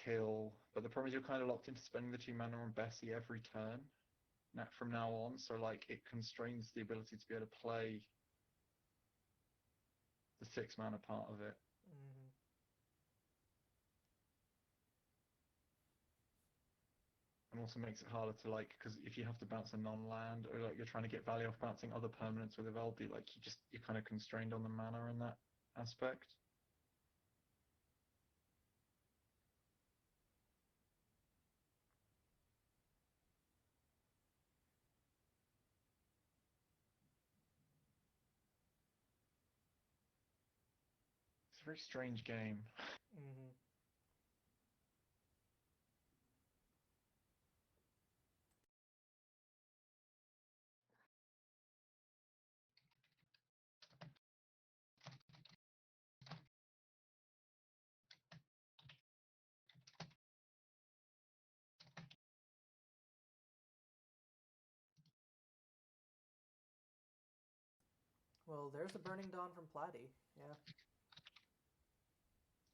kill, but the problem is you're kind of locked into spending the 2 mana on Bessie every turn from now on, so, like, it constrains the ability to be able to play the 6 mana part of it. mm-hmm. And also makes it harder to, like, because if you have to bounce a non-land, or, like, you're trying to get value off bouncing other permanents with Evaldi, like, you're kind of constrained on the mana in that aspect. It's a very strange game. Mm-hmm. Well, there's the Burning Dawn from Platy. Yeah.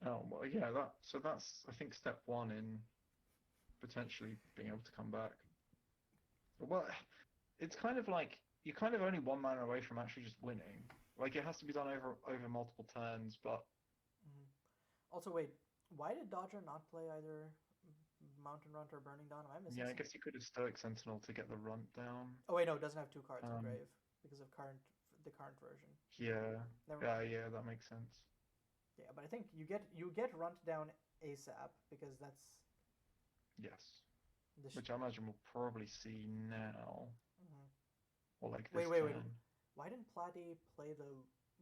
Oh, well, yeah, that's, I think, step one in potentially being able to come back. Well, it's kind of like you're kind of only 1 mana away from actually just winning. Like it has to be done over multiple turns, but Mm-hmm. Also, wait, why did Dodger not play either Mountain Run or Burning Dawn? Am I missing yeah, I something? guess you could have Stoic Sentinel to get the runt down. Oh wait, no, it doesn't have 2 cards in Um, grave because of the current version. yeah, Never yeah, mind. yeah, that makes sense. Yeah, but I think you get runt down ASAP because that's Yes, the. which I imagine we'll probably see now. Mhm. or like Wait, this wait, wait. turn. Why didn't Platy play the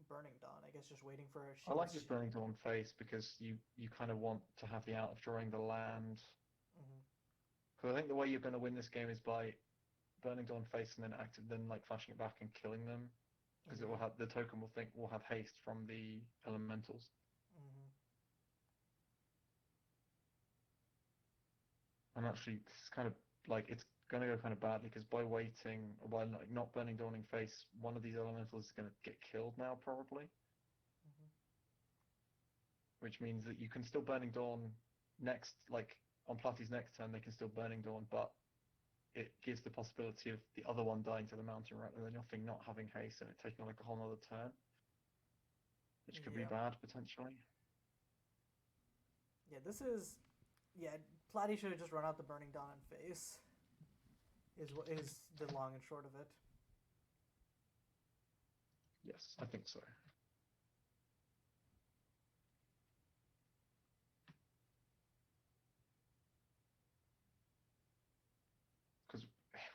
Burning Dawn? I guess just waiting for her. I like just burning to one face because you kind of want to have the out of drawing the land. Mhm. Because I think the way you're going to win this game is by burning to one face and then then like flashing it back and killing them. Because it will Mhm. have the token will have haste from the elementals. Mhm. And actually, it's kind of like it's going to go kind of badly because by waiting or by like not burning dawning face, one of these elementals is going to get killed now probably, Mhm. which means that you can still burning dawn next, like on Platy's next turn, they can still burning dawn, but it gives the possibility of the other one dying to the mountain rather than your thing not having haste and it taking like a whole other turn, which could be Yeah. bad potentially. Yeah. This is. Yeah. Platy should have just run out the Burning Dawn and face. Is the long and short of it. Yes, I think so. Because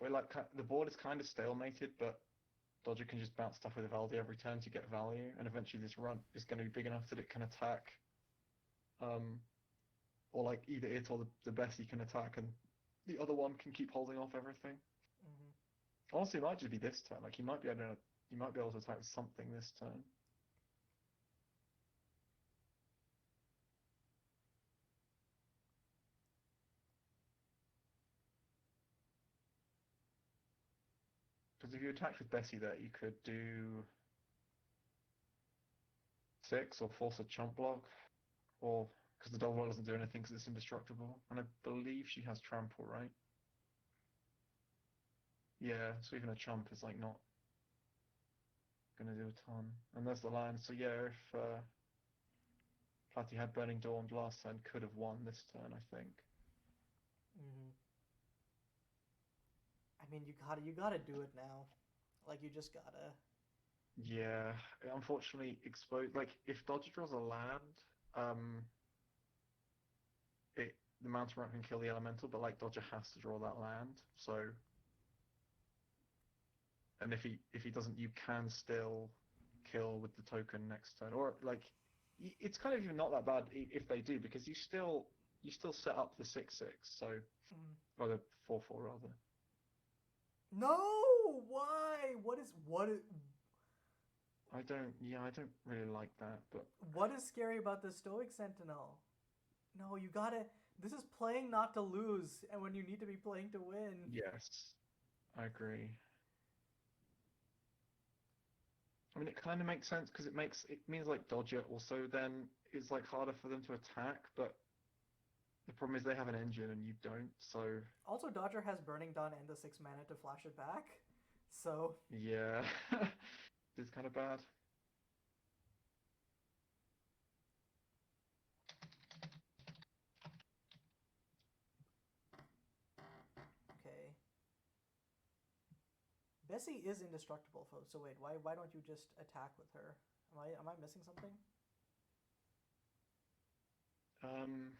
we're like the board is kind of stalemated, but Dodger can just bounce stuff with Evaldi every turn to get value, and eventually this run is going to be big enough that it can attack, um, or like either it or the Bessie can attack, and the other one can keep holding off everything. Mhm. Honestly, it might just be this turn. Like he might be able to attack something this turn. Because if you attacked with Bessie there, you could do 6 or force a chump block, or because the double doesn't do anything because it's indestructible, and I believe she has trample, right? Yeah, so even a chump is like not gonna do a ton. And there's the line. So yeah, if Platy had Burning Dawn last turn, could have won this turn, I think. Mhm. I mean, you gotta do it now. Like you just gotta. Yeah, unfortunately, exposed. Like if Dodger draws a land, um, it the mountain rat can kill the elemental, but like Dodger has to draw that land. So, and if he doesn't, you can still kill with the token next turn, or like it's kind of even not that bad if they do because you still set up the 6/6, so Mm. or the 4/4 rather. No! Why? I don't really like that, but What is scary about the Stoic Sentinel? No, you gotta. This is playing not to lose, and when you need to be playing to win. yes, I agree. I mean, it kind of makes sense because it means like Dodger also then is like harder for them to attack, but the problem is they have an engine and you don't, so Also, Dodger has Burning Dawn and the 6 mana to flash it back. So, yeah, it's kind of bad. okay. Bessie is indestructible, so wait, why don't you just attack with her? Am I missing something? Um,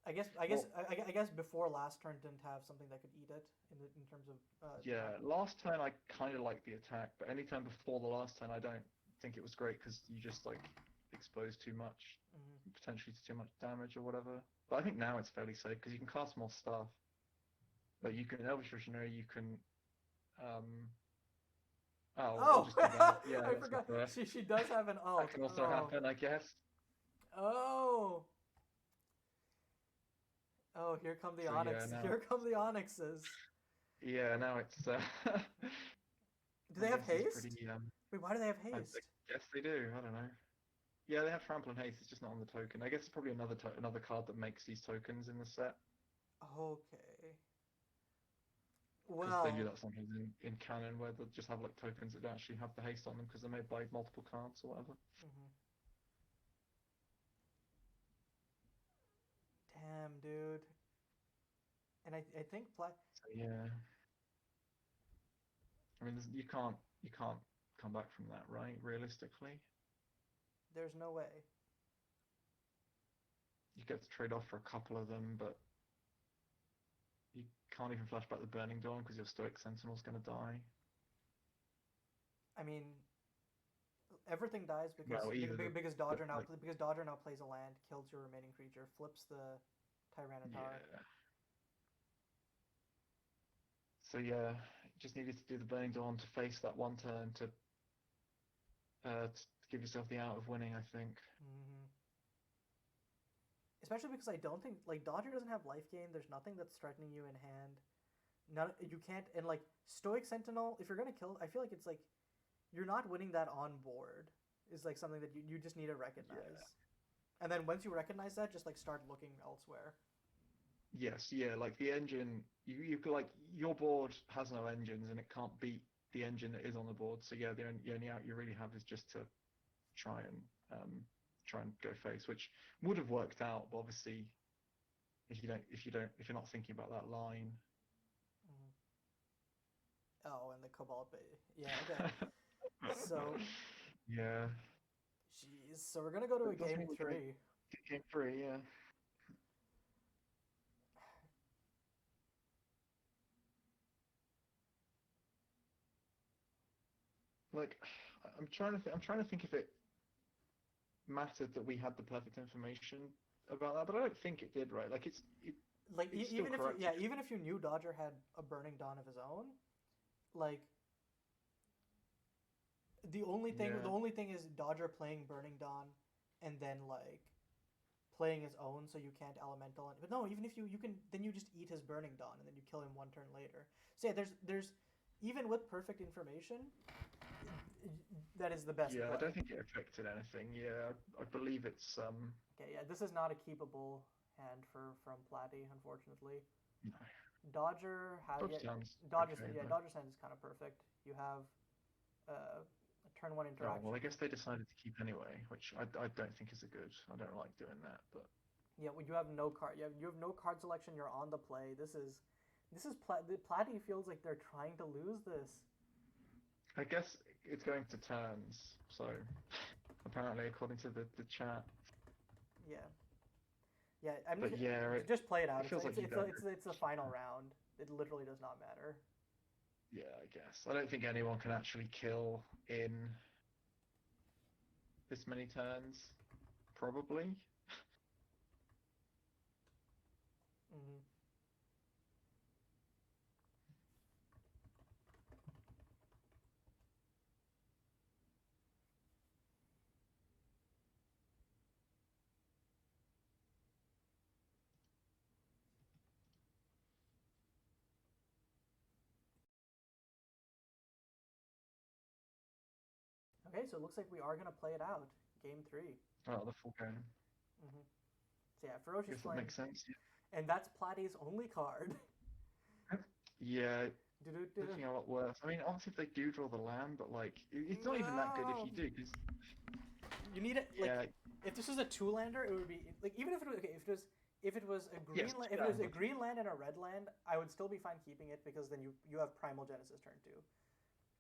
I guess I guess well, I guess before last turn didn't have something that could eat it in terms of yeah, tapping. last turn I kind of like the attack, but any time before the last turn I don't think it was great because you just like exposed too much, Mm-hmm. potentially to too much damage or whatever. But I think now it's fairly safe because you can cast more stuff. Like you can Elvish Visionary, you can oh, I'll Oh, just do that. Yeah, I that's forgot. fair. She does have an That alt. can also Oh, happen, I guess. oh, oh! Here come the So yeah, onyx. now Here come the onyxes. now it's Do I they have guess it's pretty haste? Wait, why do they have I haste? guess they do. I don't know. Yeah, they have trample and haste. It's just not on the token. I guess it's probably another card that makes these tokens in the set Okay. because they do Well, that sometimes in canon where they'll just have like tokens that don't actually have the haste on them because they're made by multiple cards or whatever. mhm. Damn, dude. And I think So yeah, I mean you can't come back from that, right? Realistically, there's no way. you get to trade off for a couple of them, but you can't even flash back the Burning Dawn because your Stoic Sentinel's going to die. I mean, everything dies Well, either the like because Dodger now plays a land, kills your remaining creature, flips the Tyranitar. yeah. So yeah, just needed to do the Burning Dawn to face that one turn to give yourself the out of winning, I think. Hmm. Especially because I don't think like Dodger doesn't have life gain. There's nothing that's threatening you in hand. None you can't and like Stoic Sentinel. If you're gonna kill, I feel like it's like you're not winning that on board. Is like something that you just need to Yeah. recognize. And then once you recognize that, just like start looking elsewhere. Yes, yeah, like the engine, you could like your board has no engines and it can't beat the engine that is on the board. So yeah, the only out you really have is just to try and try and go face, which would have worked out, but obviously if you're not thinking about that line. Mm-hmm. Oh, and the Cobalt Bay. Yeah, okay. So, Yeah, jeez. So we're gonna go to a it does game mean we're gonna three. get game three. Yeah, like I'm trying to think if it mattered that we had the perfect information about that, but I don't think it did. Right, like Like it's still even if you correct. yeah even if you knew Dodger had a Burning Dawn of his own, like the Yeah, only thing is Dodger playing Burning Dawn, and then like playing his own, so you can't elemental. But no, even if you can, then you just eat his Burning Dawn, and then you kill him one turn later. So yeah, there's even with perfect information, that is the best yeah. I play. don't think it affected anything. Yeah, I believe it's Okay, yeah, this is not a keepable hand from Platy, unfortunately. no. Dodger has Both yeah, sounds okay though. Dodger's hand is kind of perfect. You have a turn one Oh well, interaction. I guess they decided to keep anyway, which I don't think is a good. I don't like doing that, but Yeah, well, you have no card. You have no card selection. You're on the play. Platy feels like they're trying to lose this. I guess it's going to turns. So apparently, according to the chat, Yeah, yeah. I'm but yeah, just play it out. it feels like you don't. It's the final round. It literally does not matter. Yeah, I guess I don't think anyone can actually kill in this many turns. Probably. Hmm. Okay, so it looks like we are gonna play it out. Game three. Oh, the full game. Hmm. So yeah, I Ferocious guess that Flame, makes sense. and that's Platy's only card. Yeah, Do-do-do. looking a lot worse. I mean, obviously if they do draw the land, but like it's not even that good if No, you do, because you need it like yeah, if this was a two lander, it would be like even if it was okay, if it was a yes, if it was a green land and a red land, I would still be fine keeping it because then you have Primal Genesis turn two.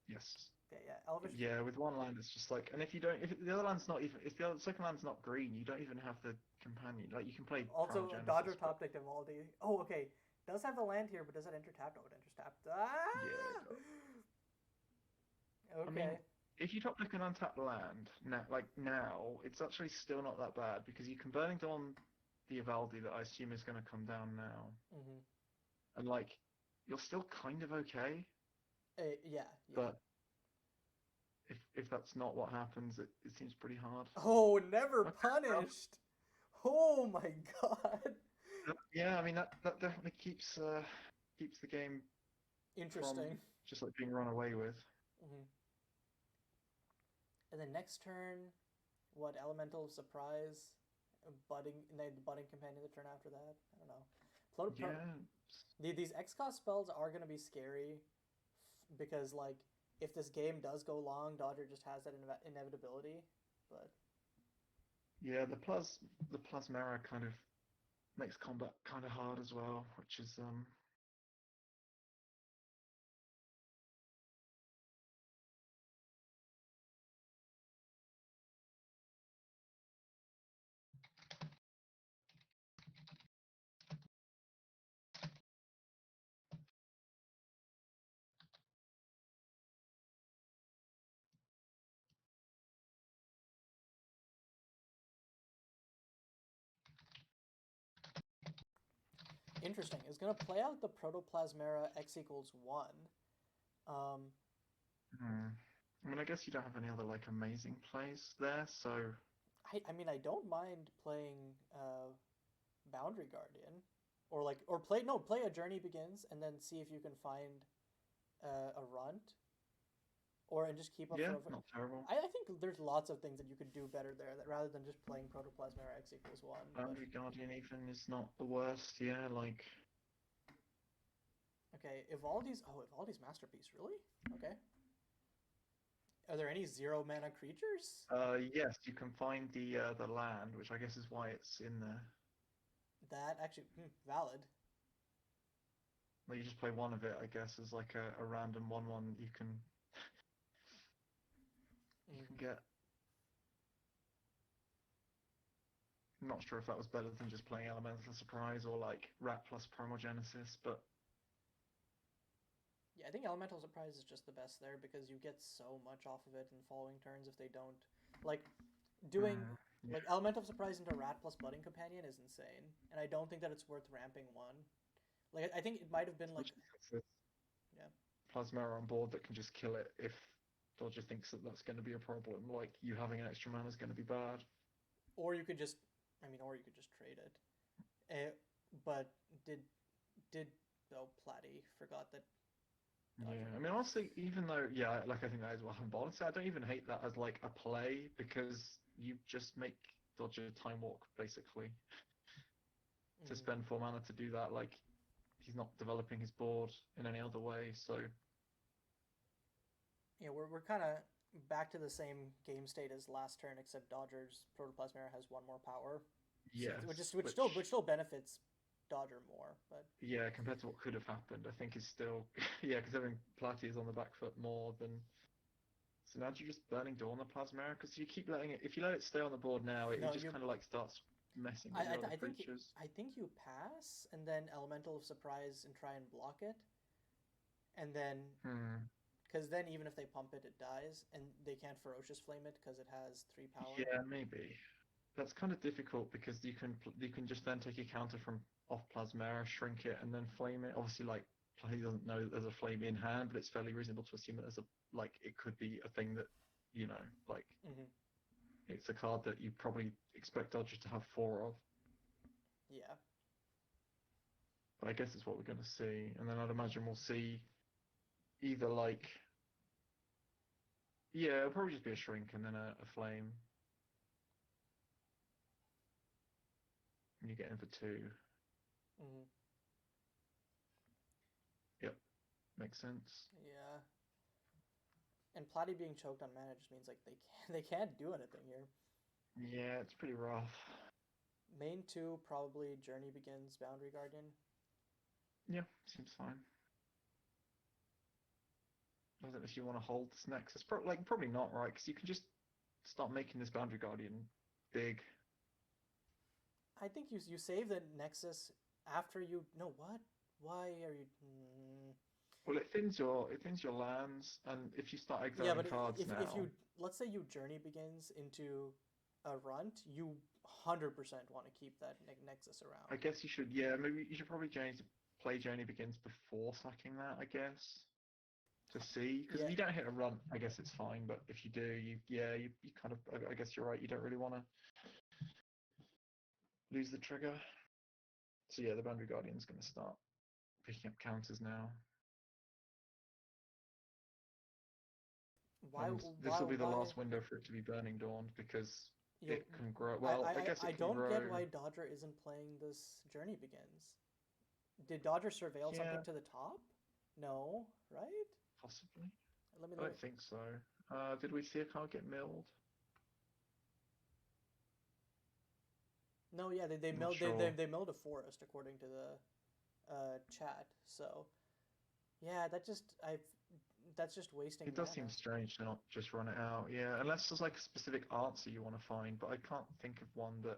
yes, Okay, yeah, Elvish. yeah. With one land, it's just like, and if you don't, if the other land's not even, if the other, second land's not green, you don't even have the companion. Like you can play Primal Also, Dodger Genesis, but top deck Evaldi. Oh, okay. Does have the land here, but does it enter tapped? Oh, it enters tapped. yeah. Ah! I mean, Okay. if you top deck an untapped land now, like now, it's actually still not that bad because you can Burning Dawn the Evaldi that I assume is going to come down now, Mm-hmm. and like you're still kind of okay, Yeah, yeah. but if that's not what happens, it seems pretty hard. Oh, never Okay, well, punished. Oh my god. yeah, I mean that definitely keeps the game from Interesting. just like being run away with. Mm-hmm. And then next turn, what elemental of surprise? Budding, and then the budding companion the turn after that. I don't know. Yeah, These X cost spells are gonna be scary because like if this game does go long, Dodger just has that inevitability. But yeah, the plasmera kind of makes combat kind of hard as well, which is Interesting. It's gonna play out the Protoplasmera x equals 1. Um, Hmm. I mean, I guess you don't have any other like amazing plays there, so I mean, I don't mind playing Boundary Guardian, or like, or play no, play a Journey Begins, and then see if you can find a Runt, or and just keep up yeah, for. not terrible. I think there's lots of things that you could do better there, that rather than just playing Protoplasmera x equals 1. But Boundary Guardian even is not the worst. Yeah, like okay, Evaldi's Masterpiece, really? Okay. Are there any 0 mana creatures? yes, you can find the land, which I guess is why it's in there. That actually valid. Well, you just play one of it, I guess, as like a random one you can Mm. get. I'm not sure if that was better than just playing Elemental Surprise or like Rat plus Primogenesis, but Yeah, I think Elemental Surprise is just the best there because you get so much off of it in following turns if they don't. Like, doing yeah, like Elemental Surprise into Rat plus Budding Companion is insane, and I don't think that it's worth ramping one. Like, I think it might have been like, especially since there's yeah, Plasmera on board that can just kill it if Dodger thinks that that's going to be a problem. Like you having an extra mana is going to be bad. or you could just, I mean, or you could just trade it. But did did oh Platy forgot that Yeah, Dodger. I mean, honestly, even though, yeah, like I think that is well, but honestly, I don't even hate that as like a play because you just make Dodger time walk basically to Mm. spend 4 mana to do that. Like he's not developing his board in any other way, so Yeah, we're kind of back to the same game state as last turn, except Dodger's Protoplasmera has one more power, so which is yes, which still benefits Dodger more. But yeah, compared to what could have happened, I think is still yeah, because having Platy is on the back foot more than. So now do you just Burning Dawn the Plasmera? Because you keep letting it, if you let it stay on the board now, it no, just you. kind of like starts messing with your other creatures. I think you pass and then Elemental of Surprise and try and block it, and then Hmm. because then even if they pump it, it dies, and they can't Ferocious Flame it because it has 3 power. Yeah, maybe. That's kind of difficult because you can just then take a counter from off Plasmera, shrink it, and then flame it. Obviously, like he doesn't know that there's a flame in hand, but it's fairly reasonable to assume that there's a like it could be a thing that like Hmm. it's a card that you probably expect Dodger to have four of. Yeah. But I guess it's what we're going to see, and then I'd imagine we'll see either like yeah, it'll probably just be a shrink and then a flame, and you get in for two. Hmm. Yep, makes sense. Yeah. And Platy being choked on mana just means like they can't do anything here. Yeah, it's pretty rough. Main two probably Journey Begins, Boundary Guardian. Yeah, seems fine. I don't know if you want to hold this Nexus. Probably not, right? Because you can just start making this Boundary Guardian big. I think you save the Nexus after you. No, what? Why are you? Well, it thins your lands, and if you start Yeah, exiling but cards if now, you let's say you Journey Begins into a Runt, you 100% want to keep that Nexus I around. guess you should. Yeah, maybe you should probably play Journey Begins before sacking that. I guess to see because Yeah, if you don't hit a run, I guess it's fine. But if you do, you kind of. I guess you're right. You don't really want to lose the trigger. So yeah, the Boundary Guardian's going to start picking up counters now. why And this why will be the why last window for it to be Burning Dawned because you it can grow. Well, I guess I it can don't grow. get why Dodger isn't playing this Journey Begins. Did Dodger surveil Yeah, something to the top? No, right? possibly. I Let me. don't think so. Did we see a card get milled? No, yeah, I'm not sure. they milled a forest according to the chat. So yeah, that's just wasting It does seem mana. strange to not just run it out. Yeah, unless there's like a specific answer you want to find, but I can't think of one that.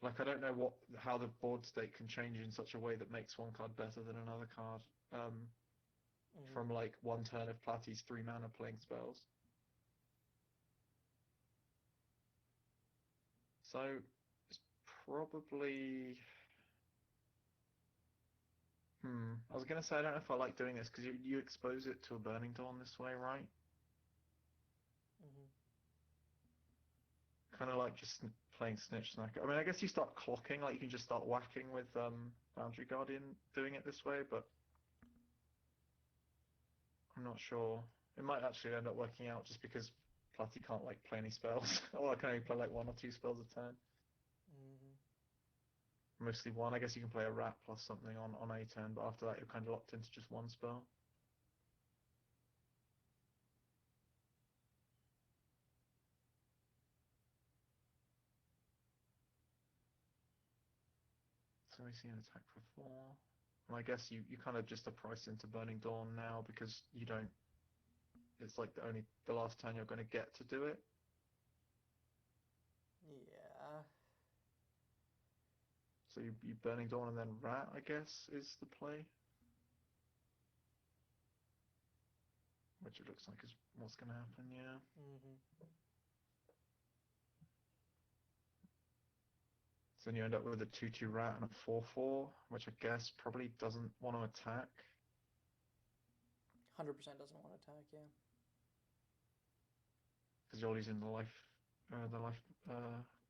Like I don't know how the board state can change in such a way that makes one card better than another card. Hmm. From like one turn of Platy's 3 mana playing spells. So it's probably I was gonna say I don't know if I like doing this because you expose it to a Burning Dawn this way, right? Hmm. Kind of like just playing Snitch Snacker. I mean, I guess you start clocking, like you can just start whacking with Boundary Guardian doing it this way, but I'm not sure. It might actually end up working out just because Platy can't like play any spells, or I can only play like one or two spells a turn. Hmm. Mostly one. I guess you can play a rat plus something on a turn, but after that you're kind of locked into just one spell. So we see an attack for 4. And I guess you kind of just are priced into Burning Dawn now because you don't. It's like the last turn you're going to get to do it. Yeah. So you Burning Dawn and then Rat, I guess, is the play. Which it looks like is what's going to happen, yeah. Hmm. So then you end up with a 2/2 Rat and a 4/4, which I guess probably doesn't want to attack. 100% doesn't want to attack, yeah. Because you're losing the life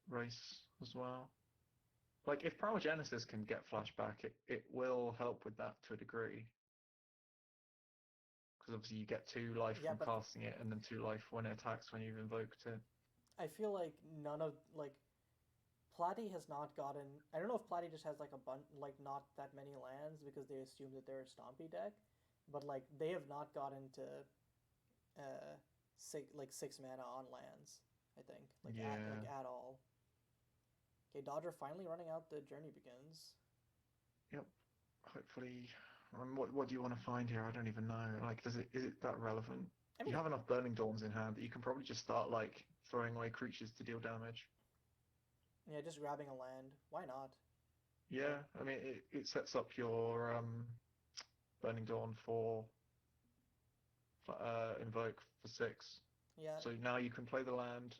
race as well. Like if Primogenesis can get flashback, it will help with that to a degree. Because obviously you get 2 life Yeah, from but casting it, and then 2 life when it attacks when you've invoked it. I feel like none of like Platy has not gotten. I don't know if Platy just has like a bunch, like not that many lands because they assume that they're a Stompy deck, but like they have not gotten to uh 6 mana on lands. I think Yeah. at all. Okay, Dodger finally running out. The journey begins. Yep. Hopefully. What do you want to find here? I don't even know. Like, is it that relevant? I You mean, have enough Burning Dawns in hand that you can probably just start like throwing away creatures to deal damage. yeah, just grabbing a land. Why not? Yeah, Like, I mean it sets up your Burning Dawn for invoke for 6. yeah, So now you can play the land,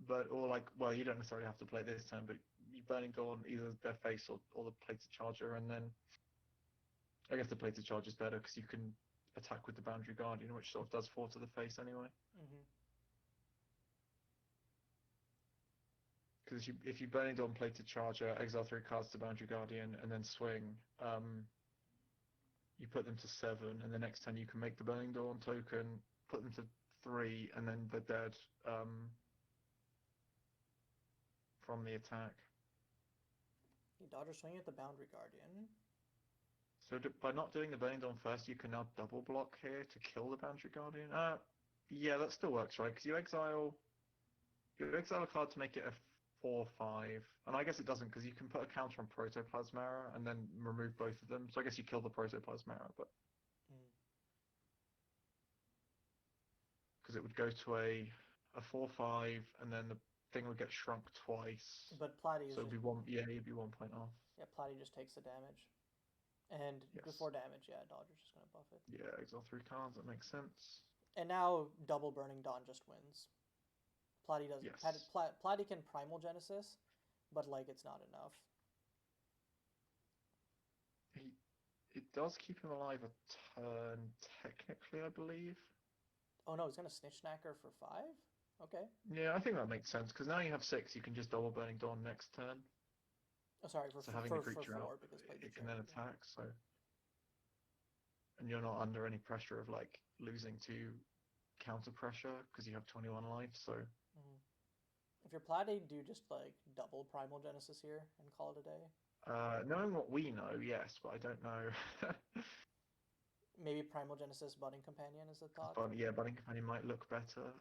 but or like well you don't necessarily have to play this turn, but you Burning Dawn either their face or the Plated Charger, and then I guess the Plated Charger is better because you can attack with the Boundary Guardian, which sort of does 4 to the face anyway. hmm, Because if you Burning Dawn Plated Charger, exile 3 cards to Boundary Guardian, and then swing, you put them to 7, and the next turn you can make the Burning Dawn token, put them to 3, and then they're dead from the attack. okay, Dodger swinging at the Boundary Guardian. So by not doing the Burning Dawn first, you can now double block here to kill the Boundary Guardian. Yeah, that still works, right? Because you exile a card to make it a 4/5, and I guess it doesn't because you can put a counter on Protoplasmara and then remove both of them. So I guess you kill the Protoplasmara, but Mm. because it would go to a 4/5, and then the thing would get shrunk twice. But Platy is So it'd just be one. Yeah, you'd be 1 point off. yeah, Platy just takes the damage. And Yes. before damage, yeah, Dodger's just gonna buff it. Yeah, exile 3 cards. That makes sense. And now double Burning Dawn just wins. Platy does Yes. Platy can Primal Genesis, but like it's not enough. He it does keep him alive a turn technically, I believe. Oh no, he's gonna Snitch Snacker for 5. Okay. Yeah, I think that makes sense because now you have 6. You can just double Burning Dawn next turn. Oh, sorry So having the for creature out, 4 because played the it can then journey. Yeah. attack. So and you're not under any pressure of like losing to counter pressure because you have 21 life. So Mm-hmm. If you're Platy, do you just like double Primal Genesis here and call it a day? knowing what we know, yes, but I don't know. Maybe Primal Genesis Budding Companion is the thought. But yeah, Budding Companion might look better.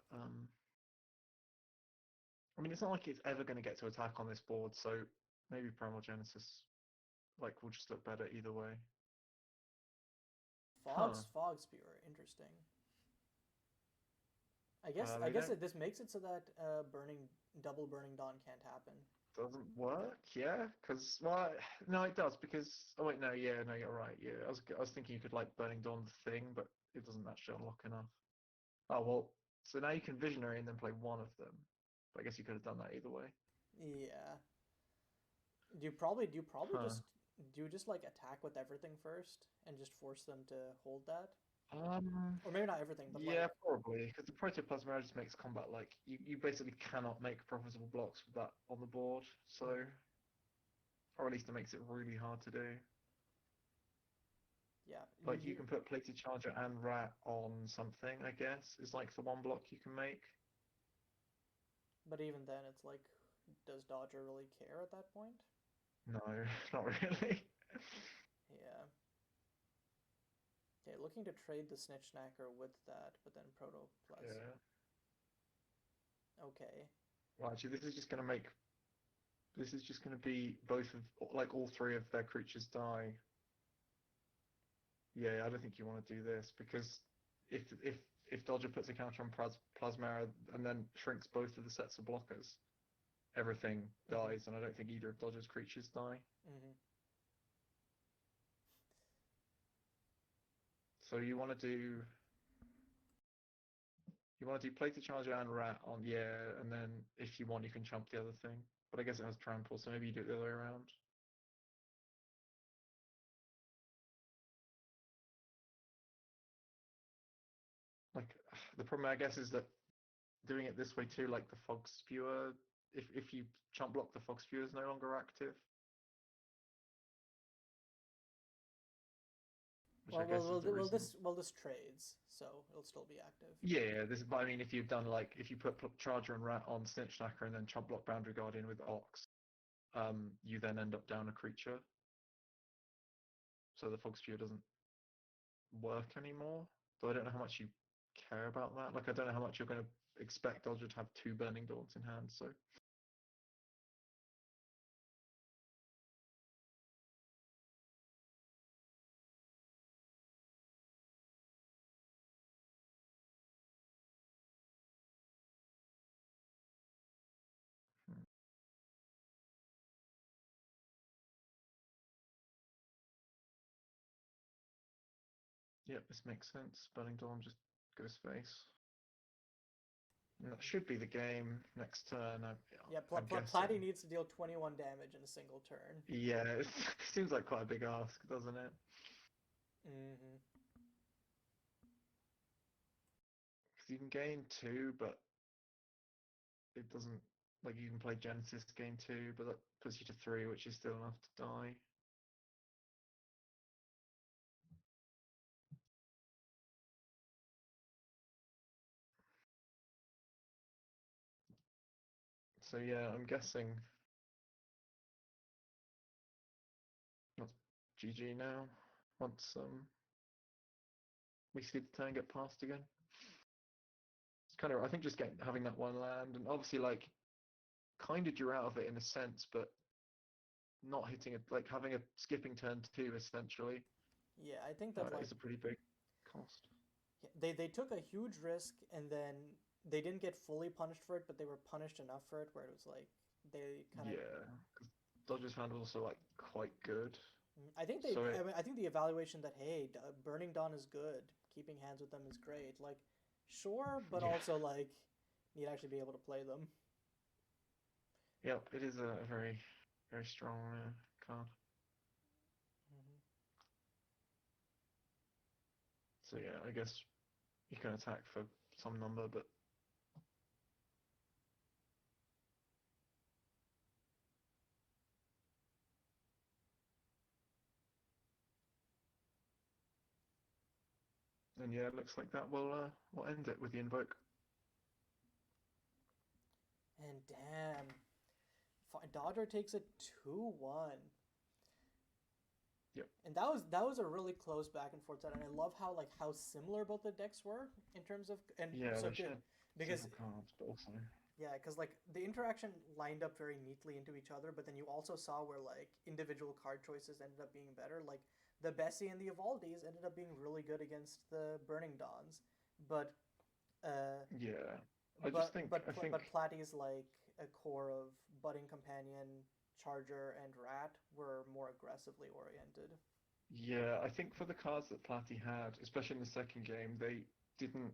I mean, it's not like it's ever going to get to attack on this board, so maybe Primal Genesis like will just look better either way. Huh. Fog Spewer, interesting. They don't This makes it so that double burning dawn can't happen. doesn't work. Yeah, because well, no, it does because oh wait, no, yeah, no, you're right. Yeah, I was thinking you could like Burning Dawn the thing, but it doesn't actually unlock enough. Oh well, so now you can Visionary and then play one of them. But I guess you could have done that either way. Yeah. Do you probably Huh. just Do you just like attack with everything first and just force them to hold that? Um, Or maybe not everything, but like, yeah, probably because the Protoplasma just makes combat like you basically cannot make profitable blocks with that on the board. So, mhm, or at least it makes it really hard to do. yeah, Like you can put Plated Charger and Rat on something, I guess, is like the one block you can make. but even then, it's like, does Dodger really care at that point? No, not really. Yeah. Okay, looking to trade the Snitch Snacker with that, but then Protoplasm. Yeah. Okay. Well, actually, this is just gonna be both of like all three of their creatures die. Yeah, I don't think you want to do this because if if if Dodger puts a counter on Plasmera and then shrinks both of the sets of blockers, everything Mm-hmm. dies, and I don't think either of Dodger's creatures die. Mm-hmm. So you want to do Plated Charger and Rat on, yeah, and then if you want, you can chump the other thing. But I guess it has trample, so maybe you do it the other way around. Like the problem, I guess, is that doing it this way too, like the Fog Spewer, if you chump block, the Fog Spewer is no longer active, which I guess is the reason. This trades, so it'll still be active. Yeah, this. But I mean, if you've done like if you put Charger and Rat on Snitch Snacker and then chump block Boundary Guardian with Ox, you then end up down a creature, so the Fog Spewer doesn't work anymore. Though I don't know how much you care about that. Like I don't know how much you're going to expect Dodger to have two Burning Dawns in hand. So yep, this makes sense. Burning Dawn just goes face. And that should be the game next turn. Yeah, I'm Platy guessing. needs to deal 21 damage in a single turn. Yeah, it seems like quite a big ask, doesn't it? Mm-hmm. Because you can gain two, but it doesn't. Like you can play Genesis gain two, but that puts you to three, which is still enough to die. So yeah, I'm guessing that's GG now. Once we see the turn get passed again. It's kind of I think just having that one land and obviously like kind of drew out of it in a sense, but not hitting it like having a skipping turn two essentially Yeah, I think that like is a pretty big cost. they took a huge risk and then they didn't get fully punished for it, but they were punished enough for it where it was like they kind of. Yeah, because Dodger's hand was also like quite good. I think So I it mean, I think the evaluation that hey, Burning Dawn is good, keeping hands with them is great. Like, sure, but yeah, also like need to actually be able to play them. yeah, it is a very very strong card. Mm-hmm. So yeah, I guess you can attack for some number, but then yeah, it looks like that will end it with the invoke. And damn, Dodger takes it 2-1. Yep. And that was a really close back and forth set, and I love how similar both the decks were in terms of and Yeah, so they good shared because several cards, but also yeah, because like the interaction lined up very neatly into each other, but then you also saw where like individual card choices ended up being better. Like the Bessie and the Evaldis ended up being really good against the Burning Dawns, but uh, yeah. I think Platy's like a core of Budding Companion, Charger, and Rat were more aggressively oriented. yeah, I think for the cards that Platy had, especially in the second game, they didn't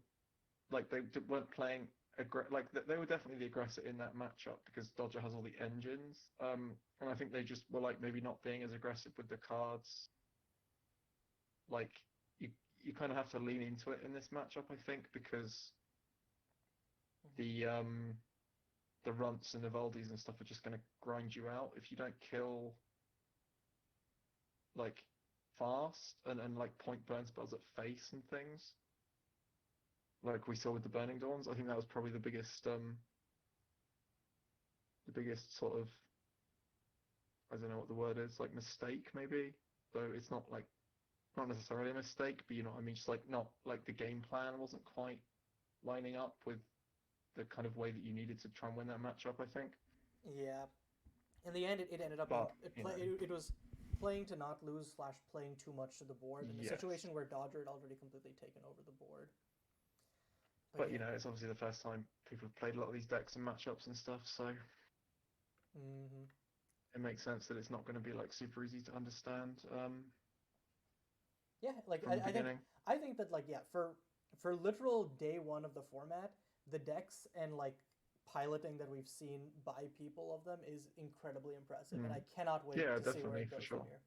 like weren't playing they were definitely the aggressor in that matchup because Dodger has all the engines. And I think they just were like maybe not being as aggressive with the cards. Like you you kind of have to lean into it in this matchup, I think, because Mm-hmm. the runts and Evaldis and stuff are just going to grind you out if you don't kill like fast and like point burn spells at face and things like we saw with the Burning Dawns. I think that was probably the biggest sort of, I don't know what the word is, like mistake maybe, though it's not like not necessarily a mistake, but you know what I mean, just like not like the game plan wasn't quite lining up with the kind of way that you needed to try and win that matchup, I think. Yeah. In the end, it ended up being But you know, it was playing to not lose slash playing too much to the board in a yes, situation where Dodger had already completely taken over the board. But but you yeah. know, it's obviously the first time people have played a lot of these decks and matchups and stuff, so Mm-hmm. it makes sense that it's not going to be like super easy to understand Yeah, like from the I think beginning. I think that like yeah, for literal day one of the format, the decks and like piloting that we've seen by people of them is incredibly impressive, and Mm. I cannot wait Yeah, to see where definitely it for goes from sure. here.